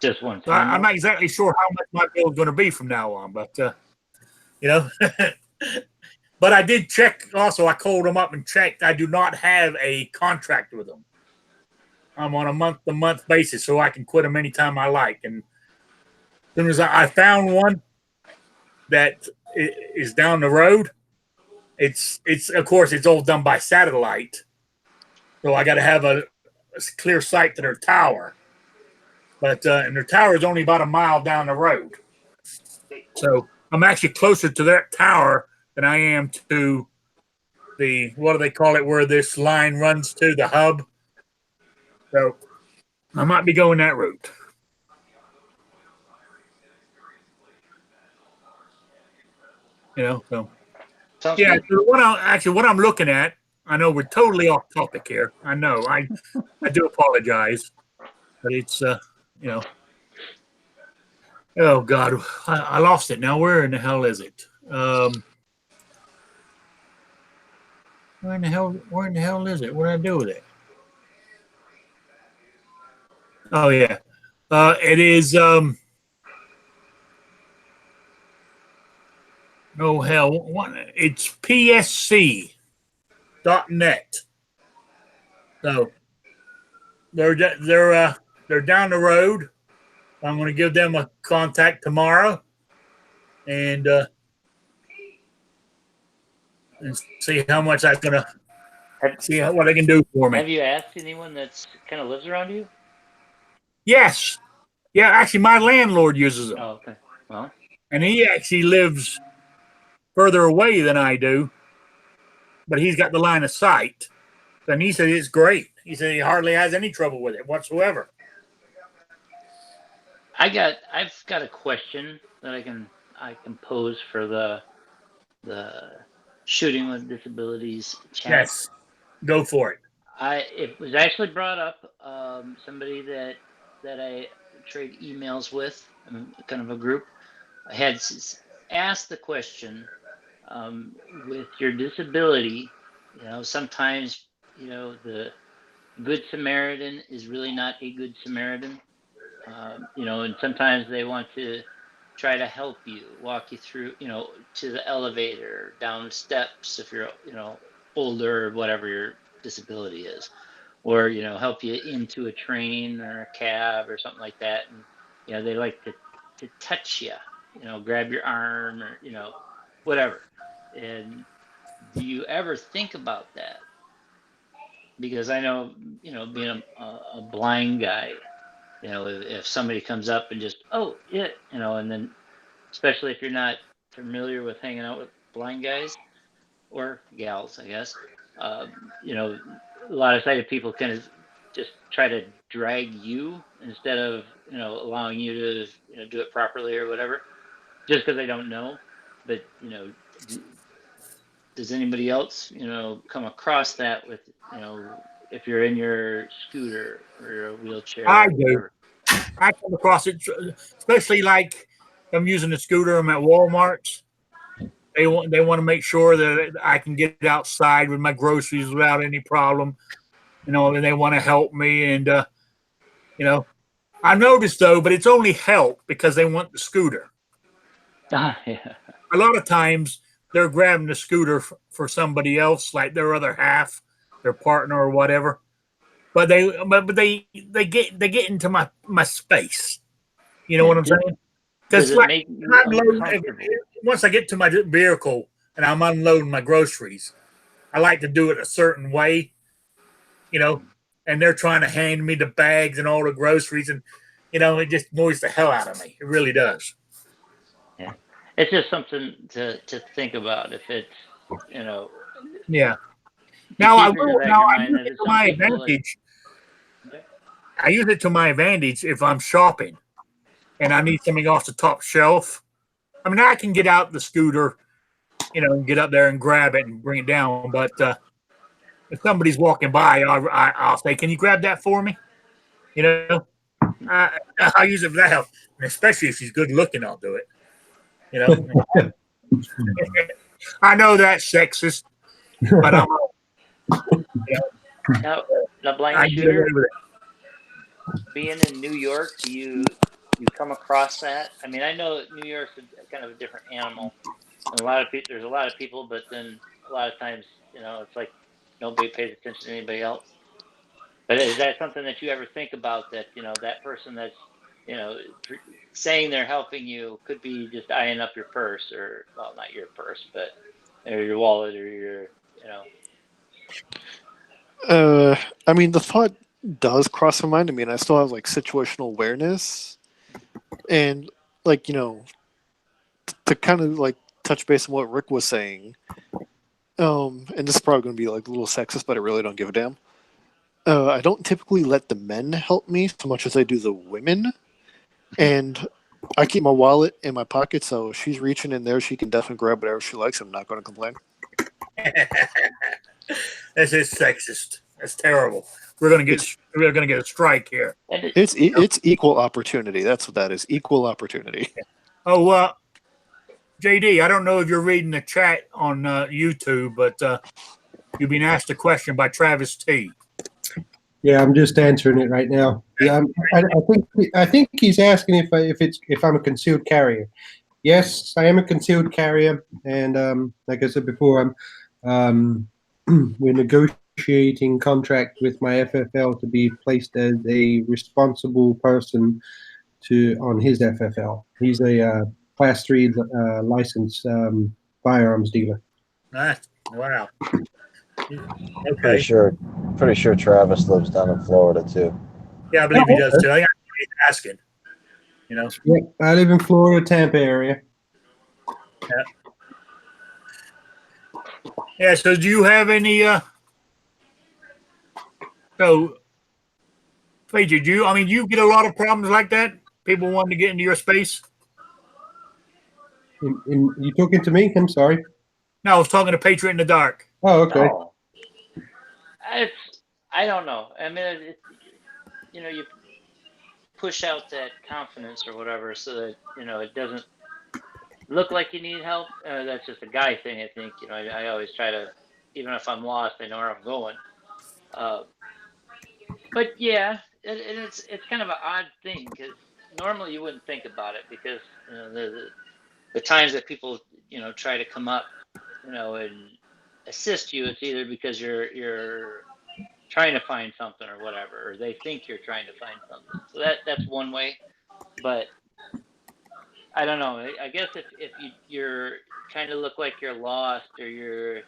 [SPEAKER 4] Just one
[SPEAKER 1] So
[SPEAKER 4] time.
[SPEAKER 1] I'm not exactly sure how much my bill is going to be from now on, but you know. But I did check. Also, I called them up and checked. I do not have a contract with them. I'm on a month-to-month basis, so I can quit them anytime I like. And as soon as I found one that is down the road, it's of course it's all done by satellite, so I got to have a clear sight to their tower. But and their tower is only about a mile down the road. So I'm actually closer to that tower than I am to the, what do they call it, where this line runs to, the hub. So I might be going that route. You know, so.
[SPEAKER 4] Sounds
[SPEAKER 1] Yeah,
[SPEAKER 4] good.
[SPEAKER 1] so what I'm looking at, I know we're totally off topic here. I know. I do apologize. But it's, you know. Oh, God. I lost it now. Where in the hell is it? Where in the hell is it? What did I do with it? Oh yeah. It is oh hell, it's psc.net. So they're down the road. I'm going to give them a contact tomorrow and see how much that's going to see what they can do for me.
[SPEAKER 4] Have you asked anyone that's kind of lives around you?
[SPEAKER 1] Yes. Yeah, actually, my landlord uses them.
[SPEAKER 4] Oh, okay. Well,
[SPEAKER 1] and he actually lives further away than I do, but he's got the line of sight. And he said it's great. He said he hardly has any trouble with it whatsoever.
[SPEAKER 4] I've got a question that I can pose for the Shooting with Disabilities chat.
[SPEAKER 1] Yes, go for it.
[SPEAKER 4] It was actually brought up. Somebody that I trade emails with, kind of a group, had asked the question, with your disability, you know, sometimes, you know, the Good Samaritan is really not a Good Samaritan. You know, and sometimes they want to try to help you, walk you through, you know, to the elevator, down steps if you're, you know, older or whatever your disability is, or, you know, help you into a train or a cab or something like that. And, you know, they like to touch you, you know, grab your arm or, you know, whatever. And do you ever think about that? Because I know, you know, being a blind guy, you know, if somebody comes up and just, oh, yeah, you know, and then especially if you're not familiar with hanging out with blind guys or gals, I guess, you know, a lot of sighted people kind of just try to drag you instead of, allowing you to, do it properly or whatever, just because they don't know. But, does anybody else, come across that with, if you're in your scooter or your wheelchair
[SPEAKER 1] I
[SPEAKER 4] or
[SPEAKER 1] do.
[SPEAKER 4] whatever?
[SPEAKER 1] I come across it, especially like I'm using the scooter. I'm at Walmart's. They want to make sure that I can get outside with my groceries without any problem. And they want to help me. And I noticed though, but it's only help because they want the scooter.
[SPEAKER 4] Yeah.
[SPEAKER 1] A lot of times they're grabbing the scooter for somebody else, like their other half, their partner or whatever. But they get into my space. You know what I'm saying?
[SPEAKER 4] Does
[SPEAKER 1] Because
[SPEAKER 4] it
[SPEAKER 1] like
[SPEAKER 4] make you uncomfortable?
[SPEAKER 1] once I get to my vehicle and I'm unloading my groceries, I like to do it a certain way, and they're trying to hand me the bags and all the groceries, and it just annoys the hell out of me. It really does.
[SPEAKER 4] Yeah. It's just something to think about if it's,
[SPEAKER 1] Yeah.
[SPEAKER 4] to
[SPEAKER 1] Now I
[SPEAKER 4] keep in the
[SPEAKER 1] will.
[SPEAKER 4] back of
[SPEAKER 1] Now
[SPEAKER 4] your
[SPEAKER 1] I
[SPEAKER 4] mind
[SPEAKER 1] use
[SPEAKER 4] that
[SPEAKER 1] it
[SPEAKER 4] it's
[SPEAKER 1] to
[SPEAKER 4] some
[SPEAKER 1] my
[SPEAKER 4] people like,
[SPEAKER 1] advantage. I use it to my advantage if I'm shopping and I need something off the top shelf. I mean, I can get out the scooter, and get up there and grab it and bring it down. But if somebody's walking by, I'll say, "Can you grab that for me?" You know, I use it for that help, and especially if she's good looking, I'll do it. You know, I know that's sexist, but I'm,
[SPEAKER 4] now blind
[SPEAKER 1] I get away
[SPEAKER 4] shooter,
[SPEAKER 1] with it.
[SPEAKER 4] being in New York, do you come across that? I mean, I know that New York's kind of a different animal. And there's a lot of people, but then a lot of times, it's like nobody pays attention to anybody else. But is that something that you ever think about, that, that person that's, you know, saying they're helping you could be just eyeing up your purse, or, well, not your purse, but or your wallet, or your,
[SPEAKER 5] I mean, the thought does cross my mind. I mean, I still have like situational awareness, and like to kind of like touch base on what Rick was saying. And this is probably going to be like a little sexist, but I really don't give a damn. I don't typically let the men help me so much as I do the women, and I keep my wallet in my pocket, so if she's reaching in there, she can definitely grab whatever she likes. I'm not going to complain.
[SPEAKER 1] This is sexist. That's terrible. We're gonna get a strike here.
[SPEAKER 4] and
[SPEAKER 5] It's equal opportunity. That's what that is. Equal opportunity.
[SPEAKER 1] Oh, JD, I don't know if you're reading the chat on YouTube, but you've been asked a question by Travis T.
[SPEAKER 2] Yeah, I'm just answering it right now. Yeah, I think he's asking if I'm a concealed carrier. Yes, I am a concealed carrier, and like I said before, we're negotiating contract with my FFL to be placed as a responsible person on his FFL. He's a Class 3 licensed firearms dealer.
[SPEAKER 1] Wow.
[SPEAKER 7] Pretty
[SPEAKER 1] Okay.
[SPEAKER 7] sure Travis lives down in Florida too.
[SPEAKER 1] Yeah, I believe he does too. I think he's asking.
[SPEAKER 2] Yeah, I live in Florida, Tampa area.
[SPEAKER 1] Yeah. So, do you have any? So, Paige, you get a lot of problems like that? People wanting to get into your space?
[SPEAKER 2] You talking to me? I'm sorry.
[SPEAKER 1] No, I was talking to Patriot in the Dark.
[SPEAKER 2] Oh, okay.
[SPEAKER 4] no, I don't know. I mean, you push out that confidence or whatever, so that it doesn't look like you need help. That's just a guy thing, I think. I always try to, even if I'm lost, I know where I'm going. Uh, but yeah, it's kind of an odd thing, because normally you wouldn't think about it, because the times that people try to come up and assist you, it's either because you're trying to find something or whatever, or they think you're trying to find something. So that's one way. But I don't know. I guess if you're kind of look like you're lost, or you're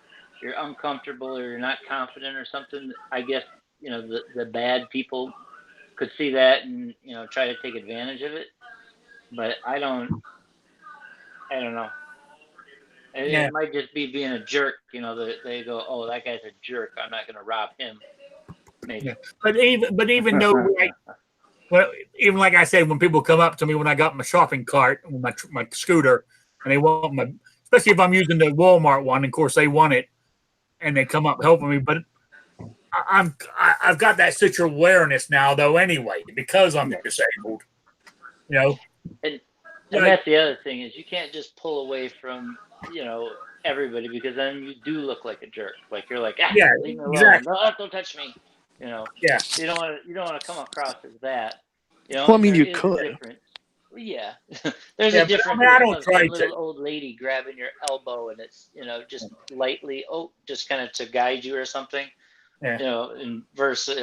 [SPEAKER 4] uncomfortable, or you're not confident or something, I guess the bad people could see that and try to take advantage of it. But I don't know.
[SPEAKER 1] Yeah.
[SPEAKER 4] It might just be being a jerk. They go, oh, that guy's a jerk, I'm not going to rob him. maybe.
[SPEAKER 1] But even though, like, well, even like I said, when people come up to me when I got my shopping cart with my scooter, and they want my, especially if I'm using the Walmart one, of course they want it, and they come up helping me. But I've got that situation awareness now, though. Anyway, because I'm disabled, you know.
[SPEAKER 4] And that's the other thing is you can't just pull away from everybody, because then you do look like a jerk. Like you're like, leave me alone.
[SPEAKER 1] Exactly.
[SPEAKER 4] No, don't touch me.
[SPEAKER 1] Yeah.
[SPEAKER 4] So you don't want to come across as that.
[SPEAKER 5] Well, I mean, you
[SPEAKER 4] there is
[SPEAKER 5] could.
[SPEAKER 4] a difference. Yeah, there's
[SPEAKER 1] Yeah,
[SPEAKER 4] a difference.
[SPEAKER 1] I don't
[SPEAKER 4] of
[SPEAKER 1] try
[SPEAKER 4] some little
[SPEAKER 1] to.
[SPEAKER 4] old lady grabbing your elbow, and it's just lightly, just kind of to guide you or something.
[SPEAKER 1] Yeah.
[SPEAKER 4] And versus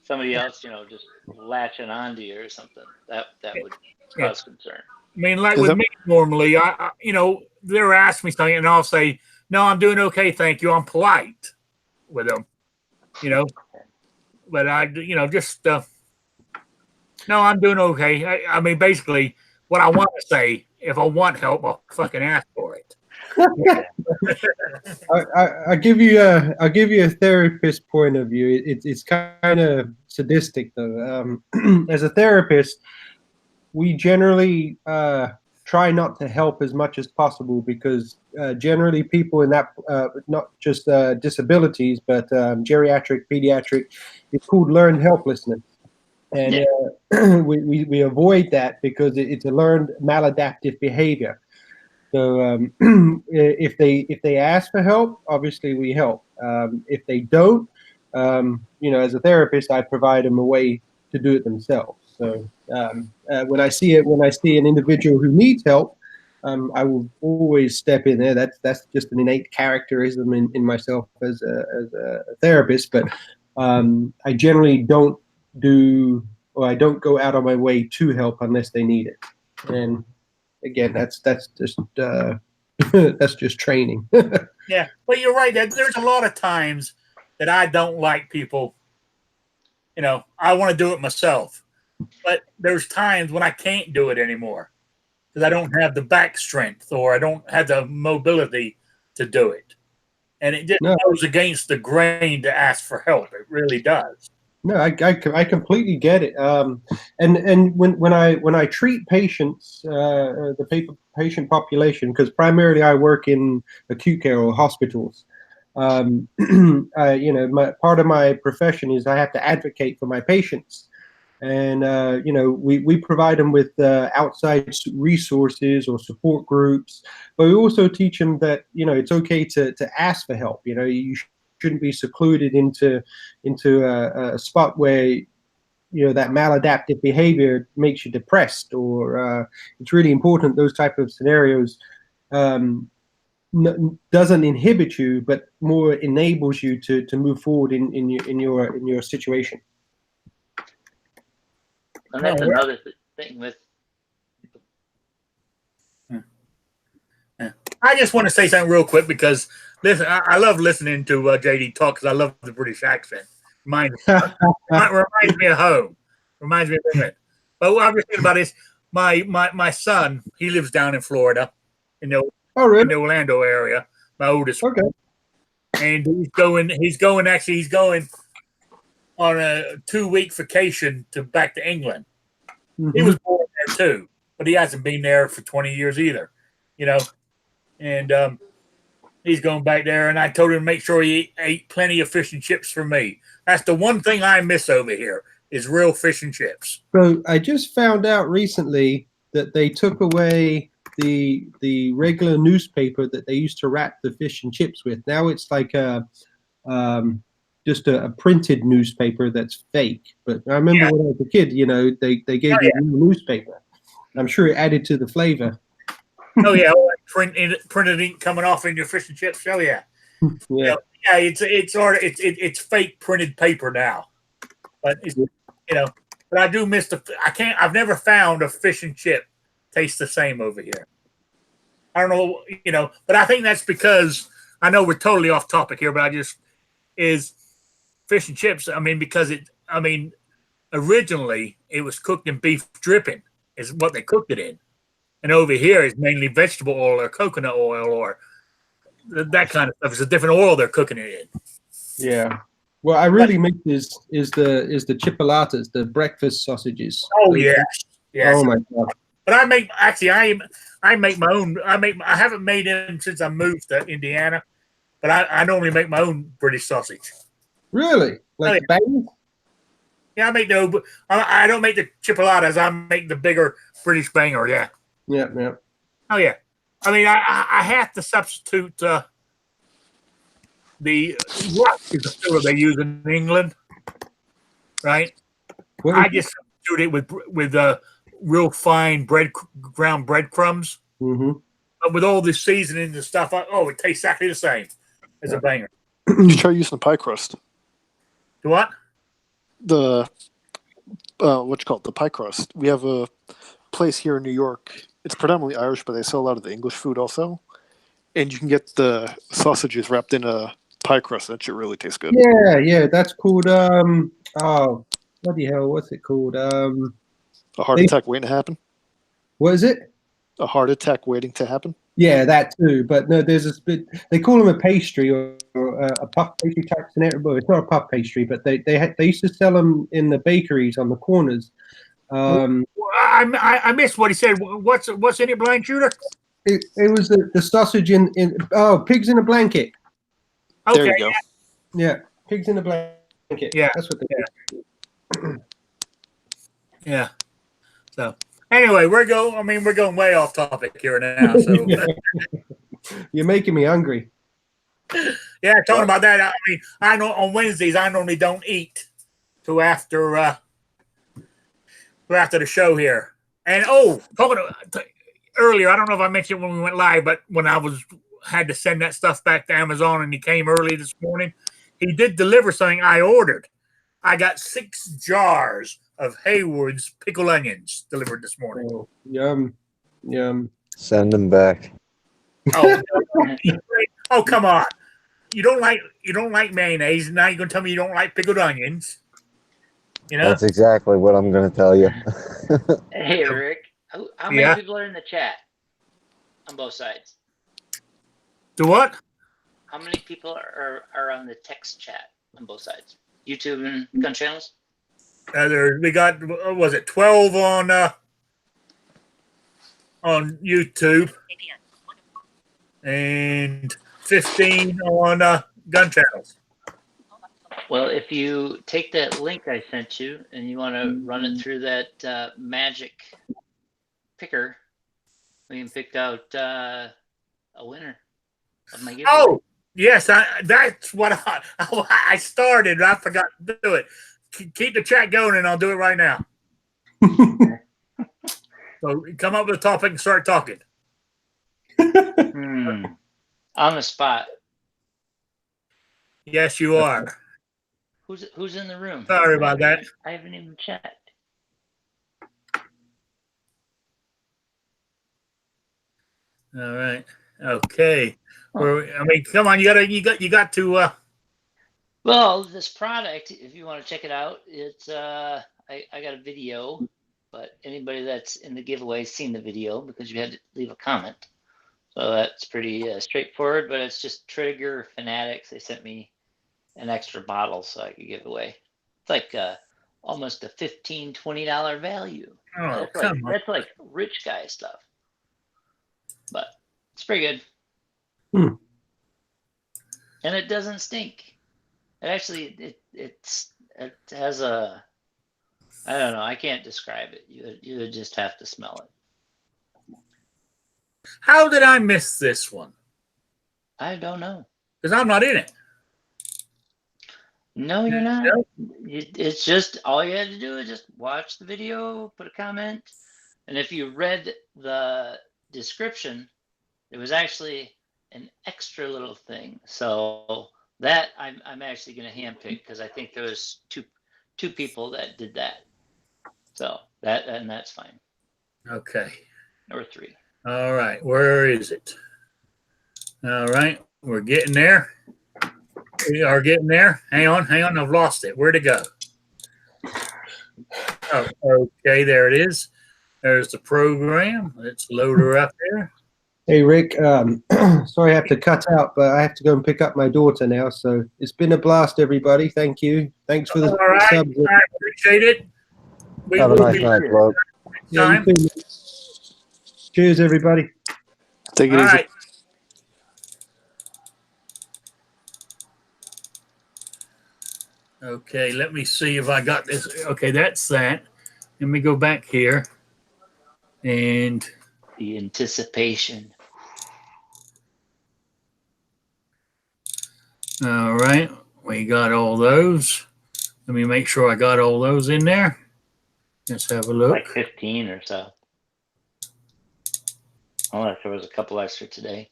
[SPEAKER 4] somebody else, just latching onto you or something. That would cause concern.
[SPEAKER 1] I mean, like with me, normally, I they'll ask me something, and I'll say, "No, I'm doing okay, thank you." I'm polite with them, but I, just no, I'm doing okay. I mean, basically, what I want to say, if I want help, I'll fucking ask for it.
[SPEAKER 2] I'll give you a therapist point of view. It's kind of sadistic though. As a therapist, we generally try not to help as much as possible because generally people in that not just disabilities but geriatric, pediatric, it's called learned helplessness, and we avoid that because it's a learned maladaptive behavior. So if they ask for help, obviously we help. If they don't, as a therapist, I provide them a way to do it themselves. So when I see an individual who needs help, I will always step in there. That's just an innate characterism in myself as a therapist. But I generally don't go out of my way to help unless they need it. And again, that's just that's just training.
[SPEAKER 1] Yeah, but you're right. There's a lot of times that I don't like people. I want to do it myself, but there's times when I can't do it anymore because I don't have the back strength or I don't have the mobility to do it, and it just goes against the grain to ask for help. It really does.
[SPEAKER 2] No, I completely get it. And when I treat patients, the patient population, because primarily I work in acute care or hospitals. Part of my profession is I have to advocate for my patients, and we provide them with outside resources or support groups, but we also teach them that it's okay to ask for help. You shouldn't be secluded into a spot where that maladaptive behavior makes you depressed, or it's really important those type of scenarios doesn't inhibit you, but more enables you to move forward in your situation.
[SPEAKER 4] And that's another thing with.
[SPEAKER 1] I just want to say something real quick because listen, I love listening to JD talk because I love the British accent. Reminds me of home. Reminds me of England. But what I'm just thinking about is my son. He lives down in Florida, in the Orlando area. My oldest.
[SPEAKER 2] Okay.
[SPEAKER 1] And he's going on a 2-week vacation back to England. Mm-hmm. He was born there too, but he hasn't been there for 20 years either. And he's going back there, and I told him to make sure he ate plenty of fish and chips for me. That's the one thing I miss over here is real fish and chips.
[SPEAKER 2] So I just found out recently that they took away the regular newspaper that they used to wrap the fish and chips with. Now it's like just a printed newspaper that's fake. But I remember when I was a kid, they gave you a new newspaper. I'm sure it added to the flavor.
[SPEAKER 1] Oh yeah, printed ink coming off in your fish and chips. Oh yeah, it's fake printed paper now, but but I do miss I've never found a fish and chip taste the same over here. I don't know, but I think that's because I know we're totally off topic here, but is fish and chips. I mean, because originally it was cooked in beef dripping is what they cooked it in. And over here is mainly vegetable oil or coconut oil or that kind of stuff. It's a different oil they're cooking it in.
[SPEAKER 2] Yeah. What I really miss is the chipolatas, the breakfast sausages.
[SPEAKER 1] Oh yes, yes.
[SPEAKER 2] Oh my god!
[SPEAKER 1] But I make my own. I haven't made them since I moved to Indiana, but I normally make my own British sausage.
[SPEAKER 2] Really? Like the bangers?
[SPEAKER 1] Yeah, I make the. I don't make the chipolatas. I make the bigger British banger. Yeah.
[SPEAKER 2] Yeah.
[SPEAKER 1] Oh yeah. I mean, I have to substitute the what is the filler they use in England, right? I just substitute it with real fine ground breadcrumbs.
[SPEAKER 2] Mm-hmm.
[SPEAKER 1] But with all this seasoning and stuff, it tastes exactly the same as a banger.
[SPEAKER 5] You try using pie crust.
[SPEAKER 1] The what?
[SPEAKER 5] The what you call it? The pie crust. We have a place here in New York. It's predominantly Irish, but they sell a lot of the English food also. And you can get the sausages wrapped in a pie crust. That shit really tastes good.
[SPEAKER 2] Yeah. That's called bloody hell, what's it called?
[SPEAKER 5] A heart attack waiting to happen.
[SPEAKER 2] What is it?
[SPEAKER 5] A heart attack waiting to happen.
[SPEAKER 2] Yeah, that too. But no, there's a bit. They call them a pastry or a puff pastry type scenario. Well, it's not a puff pastry, but they used to sell them in the bakeries on the corners.
[SPEAKER 1] I missed what he said. What's in it, blind shooter?
[SPEAKER 2] It was the sausage in pigs in a blanket.
[SPEAKER 1] Okay.
[SPEAKER 5] There you go.
[SPEAKER 2] Yeah, pigs in a blanket.
[SPEAKER 1] Yeah,
[SPEAKER 2] that's what they do.
[SPEAKER 1] Yeah. So anyway, we're going way off topic here now. So
[SPEAKER 2] you're making me hungry.
[SPEAKER 1] Yeah, talking about that. I mean, I know on Wednesdays I normally don't eat till after the show here. And talking earlier, I don't know if I mentioned when we went live, but when I had to send that stuff back to Amazon and he came early this morning, he did deliver something I ordered. I got 6 jars of Haywood's pickled onions delivered this morning.
[SPEAKER 2] Oh, yum.
[SPEAKER 7] Send them back.
[SPEAKER 1] Oh, come on! You don't like mayonnaise, and now you're gonna tell me you don't like pickled onions? You know
[SPEAKER 7] That's exactly what I'm going to tell you.
[SPEAKER 4] Hey, Rick, how many people are in the chat on both sides?
[SPEAKER 1] The what?
[SPEAKER 4] How many people are on the text chat on both sides? YouTube and gun channels?
[SPEAKER 1] We got, was it 12 on YouTube and 15 on gun channels.
[SPEAKER 4] Well, if you take that link I sent you and you want to run it through that magic picker, we can pick out a winner of my giveaway.
[SPEAKER 1] Oh, yes, that's what I started. I forgot to do it. Keep the chat going, and I'll do it right now. So come up with a topic and start talking.
[SPEAKER 4] On the spot.
[SPEAKER 1] Yes, you are.
[SPEAKER 4] Who's in the room?
[SPEAKER 1] Sorry about that.
[SPEAKER 4] I haven't even checked.
[SPEAKER 1] All right. Okay. I mean, come on. You got to.
[SPEAKER 4] Well, this product, if you want to check it out, it's I got a video, but anybody that's in the giveaway has seen the video because you had to leave a comment. So that's pretty straightforward, but it's just Trigger Fanatics. They sent me an extra bottle so I could give away. It's like almost a $15, $20 value.
[SPEAKER 1] Oh,
[SPEAKER 4] that's like rich guy stuff. But it's pretty good. And it doesn't stink. It actually it has a, I don't know, I can't describe it. You would just have to smell it.
[SPEAKER 1] How did I miss this one?
[SPEAKER 4] I don't know.
[SPEAKER 1] Because I'm not in it.
[SPEAKER 4] No, you're not.
[SPEAKER 1] Nope.
[SPEAKER 4] It's just all you had to do is just watch the video, put a comment, and if you read the description, it was actually an extra little thing. So that I'm actually going to handpick because I think there was two people that did that. So that's fine.
[SPEAKER 1] Okay.
[SPEAKER 4] Or 3.
[SPEAKER 1] All right. Where is it? All right. We're getting there. We are getting there. Hang on. I've lost it. Where'd it go? Oh, okay. There it is. There's the program. Let's load her up there.
[SPEAKER 2] Hey, Rick. Sorry I have to cut out, but I have to go and pick up my daughter now. So it's been a blast, everybody. Thank you. Thanks for the
[SPEAKER 1] All right.
[SPEAKER 2] subs.
[SPEAKER 1] I appreciate it. We
[SPEAKER 7] Have a
[SPEAKER 1] will
[SPEAKER 7] nice
[SPEAKER 1] be
[SPEAKER 7] night, bloke.
[SPEAKER 2] Yeah, you
[SPEAKER 1] time.
[SPEAKER 2] too. Cheers, everybody.
[SPEAKER 5] Take it
[SPEAKER 1] All
[SPEAKER 5] easy.
[SPEAKER 1] right. Okay, let me see if I got this. Okay, that's that. Let me go back here. And
[SPEAKER 4] The anticipation.
[SPEAKER 1] all right, we got all those. Let me make sure I got all those in there. Let's have a look.
[SPEAKER 4] Like 15 or so. Unless there was a couple extra today.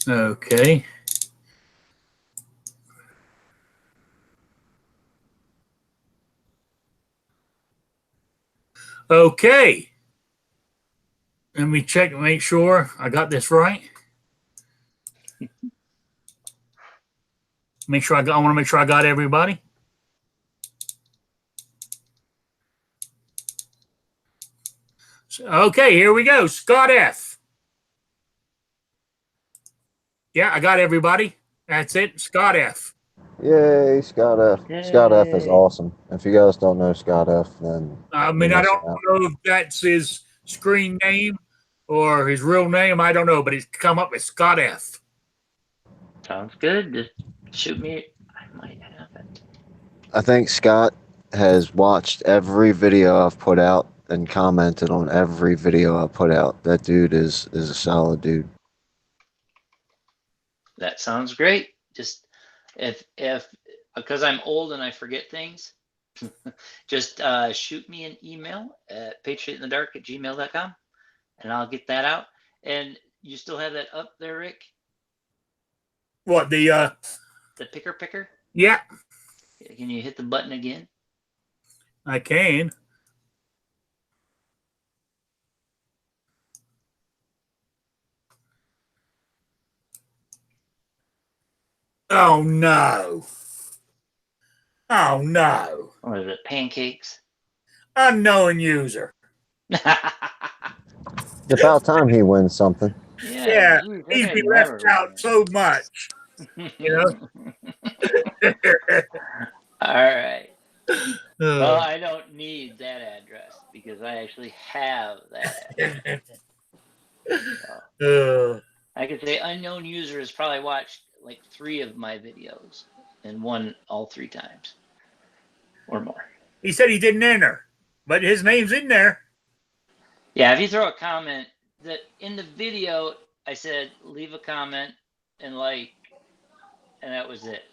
[SPEAKER 1] Okay. Okay. Let me check and make sure I got this right. I want to make sure I got everybody. So, okay, here we go. Scott F. Yeah, I got everybody. That's it. Scott F.
[SPEAKER 7] Yay, Scott F.
[SPEAKER 4] Yay.
[SPEAKER 7] Scott F is awesome. If you guys don't know Scott F, then
[SPEAKER 1] I mean,
[SPEAKER 7] you're
[SPEAKER 1] I don't
[SPEAKER 7] missing out.
[SPEAKER 1] know if that's his screen name or his real name. I don't know, but it's come up as Scott F.
[SPEAKER 4] Sounds good. Just shoot me. I might have it.
[SPEAKER 3] I think Scott has watched every video I've put out and commented on every video I put out. That dude is a solid dude.
[SPEAKER 4] That sounds great. Just if because I'm old and I forget things, just shoot me an email at patriotinthedark@gmail.com and I'll get that out. And you still have that up there, Rick?
[SPEAKER 1] What, the
[SPEAKER 4] picker?
[SPEAKER 1] Yeah,
[SPEAKER 4] Can you hit the button again?
[SPEAKER 1] I can. Oh no. Oh no.
[SPEAKER 4] Or is it pancakes?
[SPEAKER 1] Unknown user.
[SPEAKER 7] It's about time he wins something.
[SPEAKER 1] Yeah,
[SPEAKER 4] geez,
[SPEAKER 1] he's
[SPEAKER 4] that
[SPEAKER 1] been
[SPEAKER 4] guy
[SPEAKER 1] left
[SPEAKER 4] never
[SPEAKER 1] out so much,
[SPEAKER 4] wins.
[SPEAKER 1] you know.
[SPEAKER 4] All right. Well,
[SPEAKER 1] Uh,
[SPEAKER 4] I don't need that address because I actually have that address. So, I could say unknown user has probably watched like 3 of my videos and won all 3 times or more.
[SPEAKER 1] he said he didn't enter, but his name's in there.
[SPEAKER 4] Yeah, if you throw a comment that in the video, I said leave a comment and like, and that was it.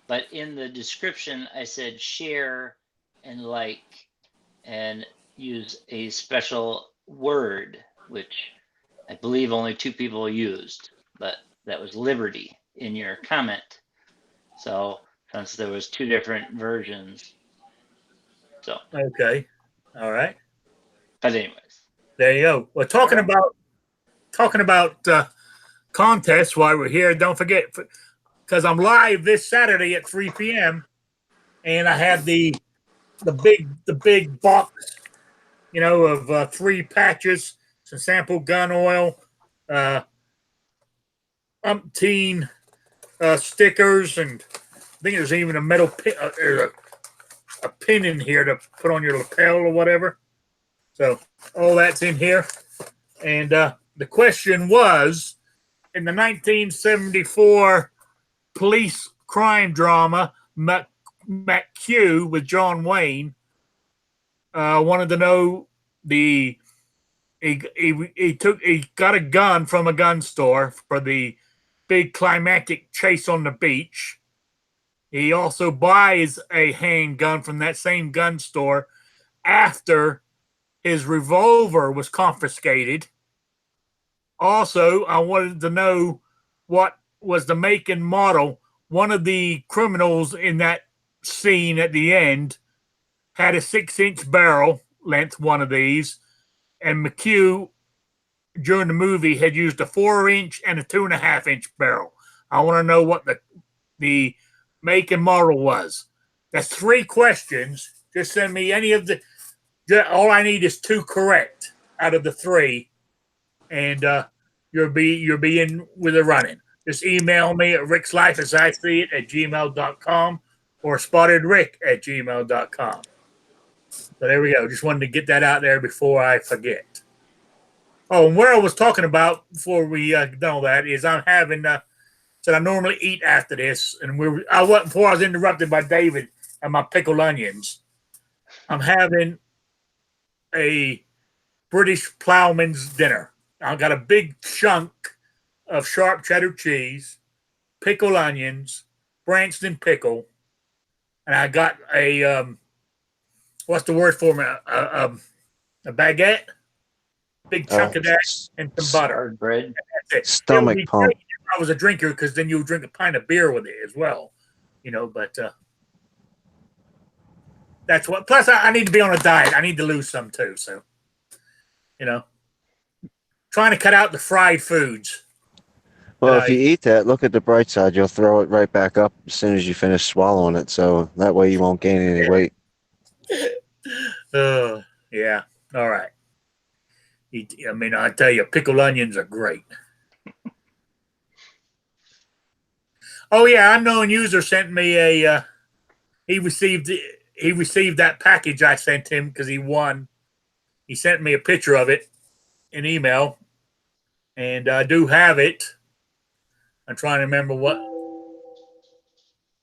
[SPEAKER 4] But in the description, I said share and like, and use a special word, which I believe only 2 people used, but that was liberty in your comment. So since there was 2 different versions, so
[SPEAKER 1] Okay, all right.
[SPEAKER 4] but anyways,
[SPEAKER 1] There you go. Well, talking about contests while we're here. Don't forget, because I'm live this Saturday at 3 p.m. and I had the big box, you know, of 3 patches, some sample gun oil, umpteen stickers, and I think there's even a metal pin, a pin in here to put on your lapel or whatever. So all that's in here. And the question was, in the 1974 police crime drama McQ with John Wayne, wanted to know he got a gun from a gun store for the big climactic chase on the beach. He also buys a handgun from that same gun store after his revolver was confiscated. Also, I wanted to know what was the make and model. One of the criminals in that scene at the end had a 6-inch barrel length, one of these, and McHugh, during the movie, had used a 4-inch and a 2.5-inch barrel. I want to know what the make and model was. That's 3 questions. Just send me any of the. All I need is 2 correct. out of the 3, and you'll be in with the running. Just email me at rickslifeasiseeit@gmail.com or spottedrick@gmail.com. So there we go. Just wanted to get that out there before I forget. Oh, and where I was talking about before we done all that is I'm having said I normally eat after this, and before I was interrupted by David and my pickled onions. I'm having a British ploughman's dinner. I've got a big chunk of sharp cheddar cheese, pickled onions, Branston pickle, and I got a what's the word for me? A baguette, big chunk of that, and some butter.
[SPEAKER 4] Bread.
[SPEAKER 3] Stomach pump.
[SPEAKER 1] If I was a drinker, because then you would drink a pint of beer with it as well, But that's what. Plus, I need to be on a diet. I need to lose some too. So, trying to cut out the fried foods.
[SPEAKER 3] Well, if you eat that, look at the bright side. You'll throw it right back up as soon as you finish swallowing it. So that way you won't gain any weight.
[SPEAKER 1] Yeah. All right. I mean, I tell you, pickled onions are great. Oh yeah, unknown user sent me he received that package I sent him because he won. He sent me a picture of it in email, and I do have it. I'm trying to remember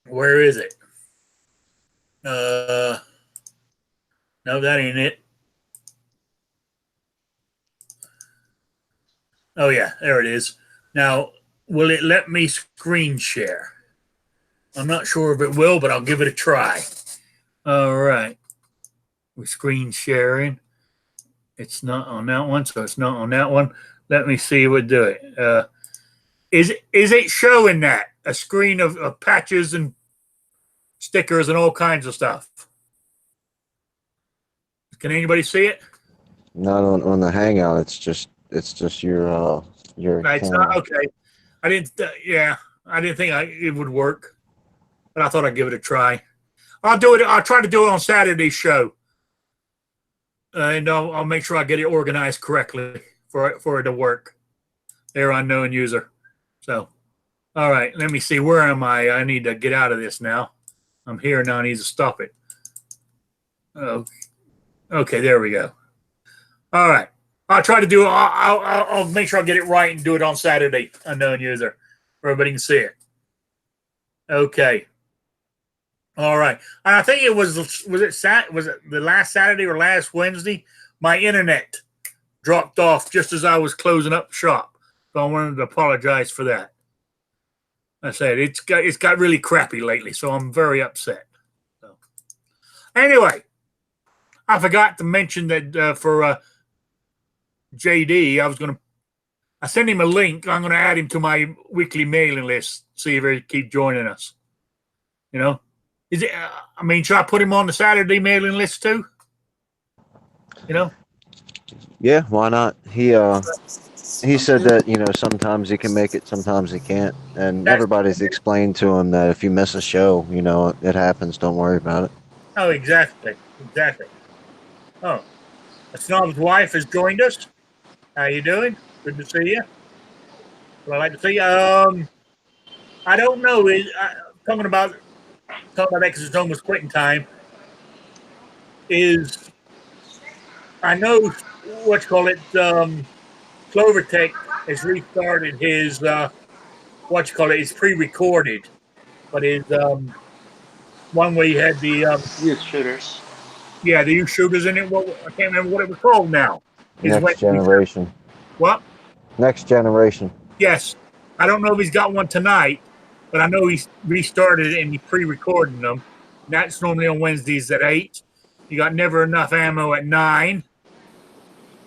[SPEAKER 1] where is it? No, that ain't it. Oh yeah, there it is. Now, will it let me screen share? I'm not sure if it will, but I'll give it a try. All right. We're screen sharing. It's not on that one, so it's not on that one. Let me see if we do it. Is it showing that? A screen of patches and stickers and all kinds of stuff? Can anybody see it?
[SPEAKER 3] Not on the Hangout. It's just your
[SPEAKER 1] It's not okay. I didn't think it would work, but I thought I'd give it a try. I'll do it. I'll try to do it on Saturday's show, and I'll make sure I get it organized correctly for it to work. There, unknown user. So, all right. Let me see. Where am I? I need to get out of this now. I'm here now. I need to stop it. Oh, okay. There we go. All right. I'll try to do it. I'll make sure I get it right and do it on Saturday. Unknown user, where everybody can see it. Okay. All right. And I think it was it the last Saturday or last Wednesday? My internet dropped off just as I was closing up shop. So I wanted to apologize for that. I said it's got really crappy lately, so I'm very upset. So, anyway, I forgot to mention that for JD, I sent him a link. I'm gonna add him to my weekly mailing list. See if he keep joining us. Is it? Should I put him on the Saturday mailing list too?
[SPEAKER 3] Yeah, why not? He said that sometimes he can make it, sometimes he can't, and everybody's explained to him that if you miss a show, it happens. Don't worry about it.
[SPEAKER 1] Oh, exactly. Oh, Snob's wife has joined us. How you doing? Good to see you. Well, I'd like to see you. I don't know. Talking about that because it's almost quitting time. I know Clovertech has restarted his it's pre-recorded, but his one where you had the
[SPEAKER 4] youth shooters.
[SPEAKER 1] Yeah, the youth shooters in it. Well, I can't remember what it was called now.
[SPEAKER 3] Next Generation.
[SPEAKER 1] What?
[SPEAKER 3] Next Generation.
[SPEAKER 1] Yes. I don't know if he's got one tonight, but I know he's restarted it and he's pre-recording them. And that's normally on Wednesdays at 8. You got Never Enough Ammo at 9.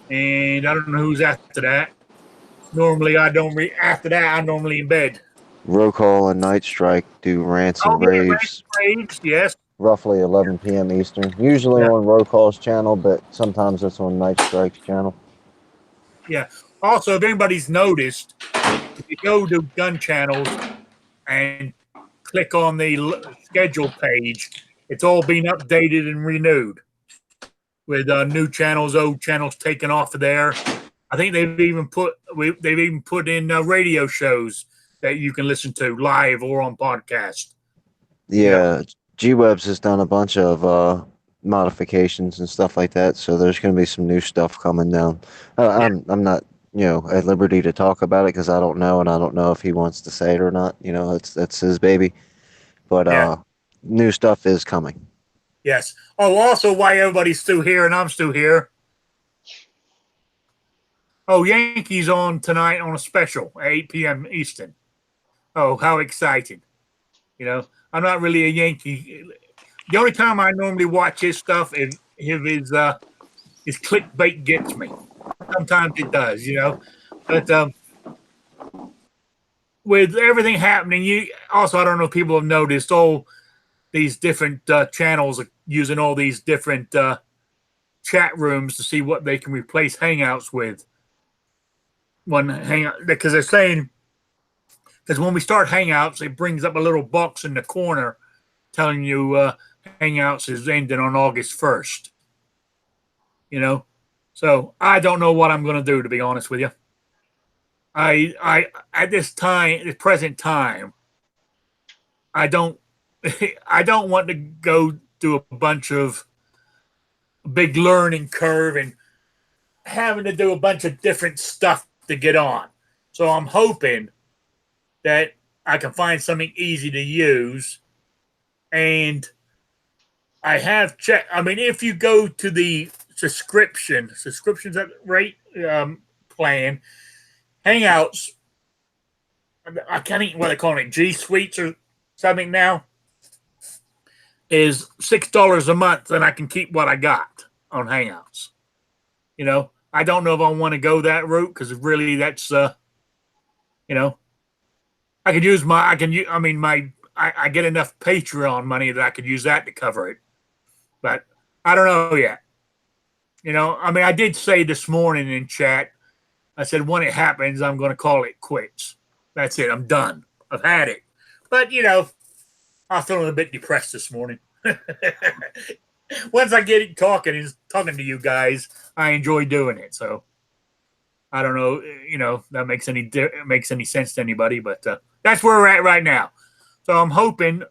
[SPEAKER 1] And I don't know who's after that. Normally, after that, I'm normally in bed.
[SPEAKER 3] Roll Call and Night Strike do rants and raves.
[SPEAKER 1] Yes.
[SPEAKER 3] Roughly 11 p.m. Eastern. Usually on Roll Call's channel, but sometimes it's on Night Strike's channel.
[SPEAKER 1] Yeah. Also, if anybody's noticed, if you go to gun channels and click on the schedule page, it's all been updated and renewed. with new channels, old channels taken off of there. I think they've even put in radio shows that you can listen to live or on podcast.
[SPEAKER 3] Yeah, G-Webs has done a bunch of modifications and stuff like that, so there's going to be some new stuff coming down. I'm not at liberty to talk about it because I don't know, and I don't know if he wants to say it or not. That's his baby, but new stuff is coming.
[SPEAKER 1] Yes. Oh, also, why everybody's still here and I'm still here. Oh, Yankees on tonight on a special at 8 p.m. Eastern. Oh, how exciting. I'm not really a Yankee. The only time I normally watch his stuff is his clickbait gets me. Sometimes it does, But with everything happening, I don't know if people have noticed all these different channels are using all these different chat rooms to see what they can replace Hangouts with. Because they're saying, because when we start Hangouts, it brings up a little box in the corner telling you Hangouts is ending on August 1st. So I don't know what I'm going to do, to be honest with you. I at this present time, I don't want to go through a bunch of big learning curve and having to do a bunch of different stuff to get on. So I'm hoping that I can find something easy to use. And I have checked. I mean, if you go to the subscriptions at rate plan, Hangouts, I can't even what they call it, G Suites or something now, is $6 a month, and I can keep what I got on Hangouts. I don't know if I want to go that route because really that's I could use I get enough Patreon money that I could use that to cover it. But I don't know yet. I did say this morning in chat, I said, when it happens, I'm going to call it quits. That's it. I'm done. I've had it. But, I was feeling a bit depressed this morning. Once I get it talking to you guys, I enjoy doing it. So I don't know, that makes any sense to anybody, but that's where we're at right now. So I'm hoping.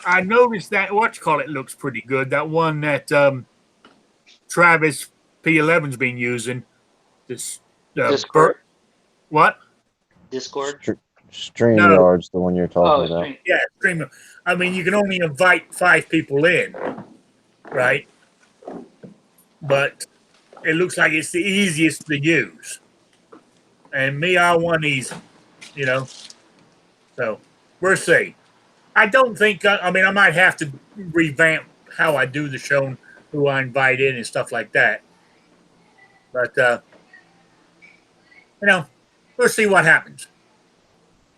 [SPEAKER 1] I noticed that looks pretty good. That one that Travis P11's been using.
[SPEAKER 4] Discord.
[SPEAKER 1] What?
[SPEAKER 4] Discord.
[SPEAKER 7] StreamYard's the one you're talking about.
[SPEAKER 1] Yeah, Stream. I mean, you can only invite 5 people in, right? But it looks like it's the easiest to use. And me, I want easy, So we'll see. I don't think. I might have to revamp how I do the show, and who I invite in, and stuff like that. But we'll see what happens.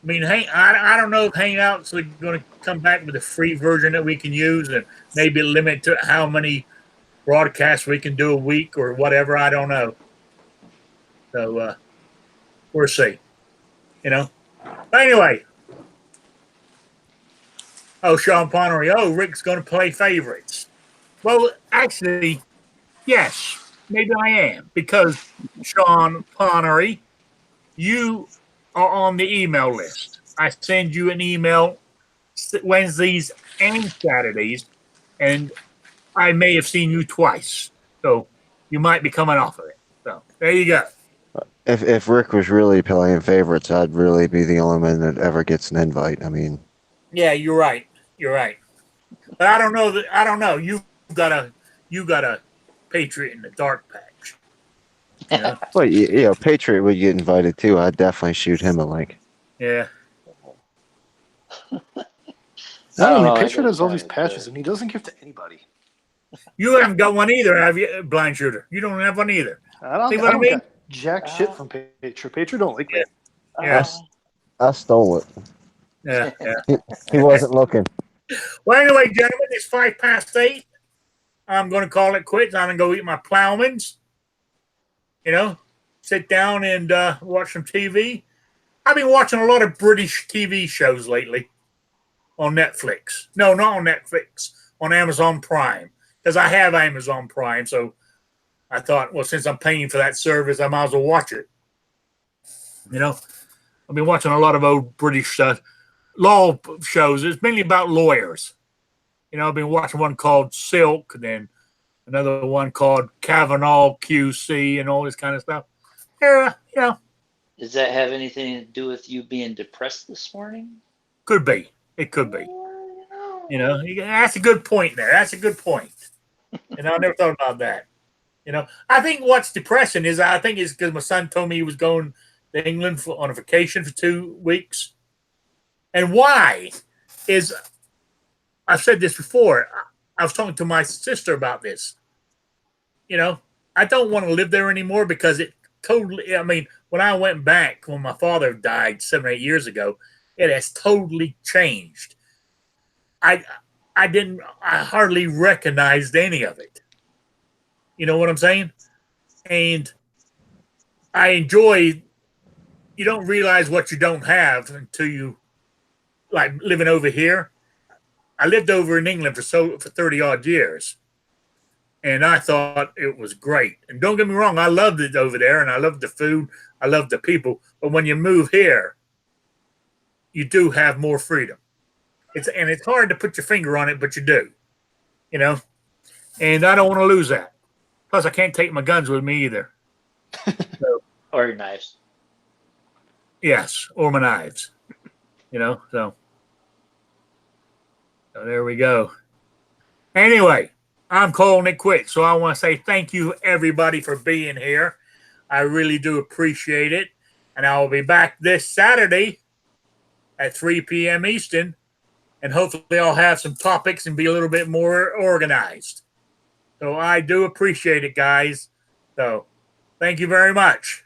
[SPEAKER 1] I don't know if Hangouts are going to come back with a free version that we can use, and maybe limit to how many broadcasts we can do a week or whatever. I don't know. So we'll see. But anyway. Oh, Sean Connery. Oh, Rick's going to play favorites. Well, actually, yes, maybe I am. Because, Sean Connery, you are on the email list. I send you an email Wednesdays and Saturdays, and I may have seen you twice. So you might be coming off of it. So there you go.
[SPEAKER 3] If Rick was really playing favorites, I'd really be the only one that ever gets an invite.
[SPEAKER 1] Yeah, you're right. You're right. But I don't know. You got a Patriot in the dark patch.
[SPEAKER 3] Well, Patriot would get invited too. I'd definitely shoot him a link.
[SPEAKER 1] Yeah.
[SPEAKER 5] Patriot has all these patches, and he doesn't give to anybody.
[SPEAKER 1] You haven't got one either, have you, Blind Shooter? You don't have one either.
[SPEAKER 5] I don't got jack shit from Patriot. Patriot don't like me.
[SPEAKER 1] Yes.
[SPEAKER 7] I stole it.
[SPEAKER 1] Yeah.
[SPEAKER 7] He wasn't looking.
[SPEAKER 1] Well, anyway, gentlemen, it's 8:05. I'm going to call it quits. I'm going to go eat my Plowmans. Sit down and watch some TV. I've been watching a lot of British TV shows lately on Netflix. No, not on Netflix. On Amazon Prime. because I have Amazon Prime. So I thought, well, since I'm paying for that service, I might as well watch it. You know, I've been watching a lot of old British law shows. It's mainly about lawyers. You know, I've been watching one called Silk, and then another one called Kavanaugh QC, and all this kind of stuff. Yeah, you know.
[SPEAKER 4] Does that have anything to do with you being depressed this morning?
[SPEAKER 1] Could be. It could be. You know, that's a good point there. That's a good point. And I never thought about that. You know, I think what's depressing is I think it's because my son told me he was going to England on a vacation for 2 weeks. And why is, I've said this before, I was talking to my sister about this. You know, I don't want to live there anymore because it totally, I mean, when I went back, when my father died 7 or 8 years ago, it has totally changed. I hardly recognized any of it. You know what I'm saying? And I enjoy, you don't realize what you don't have until you, like living over here. I lived over in England for 30 odd years. And I thought it was great. And don't get me wrong, I loved it over there, and I loved the food, I loved the people. But when you move here, you do have more freedom. It's hard to put your finger on it, but you do. You know? And I don't want to lose that. Plus, I can't take my guns with me either. So,
[SPEAKER 4] or your knives.
[SPEAKER 1] Yes, or my knives. You know, so there we go. Anyway, I'm calling it quits. So I want to say thank you, everybody, for being here. I really do appreciate it. And I will be back this Saturday at 3 p.m. Eastern. And hopefully I'll have some topics and be a little bit more organized. So I do appreciate it, guys. So thank you very much.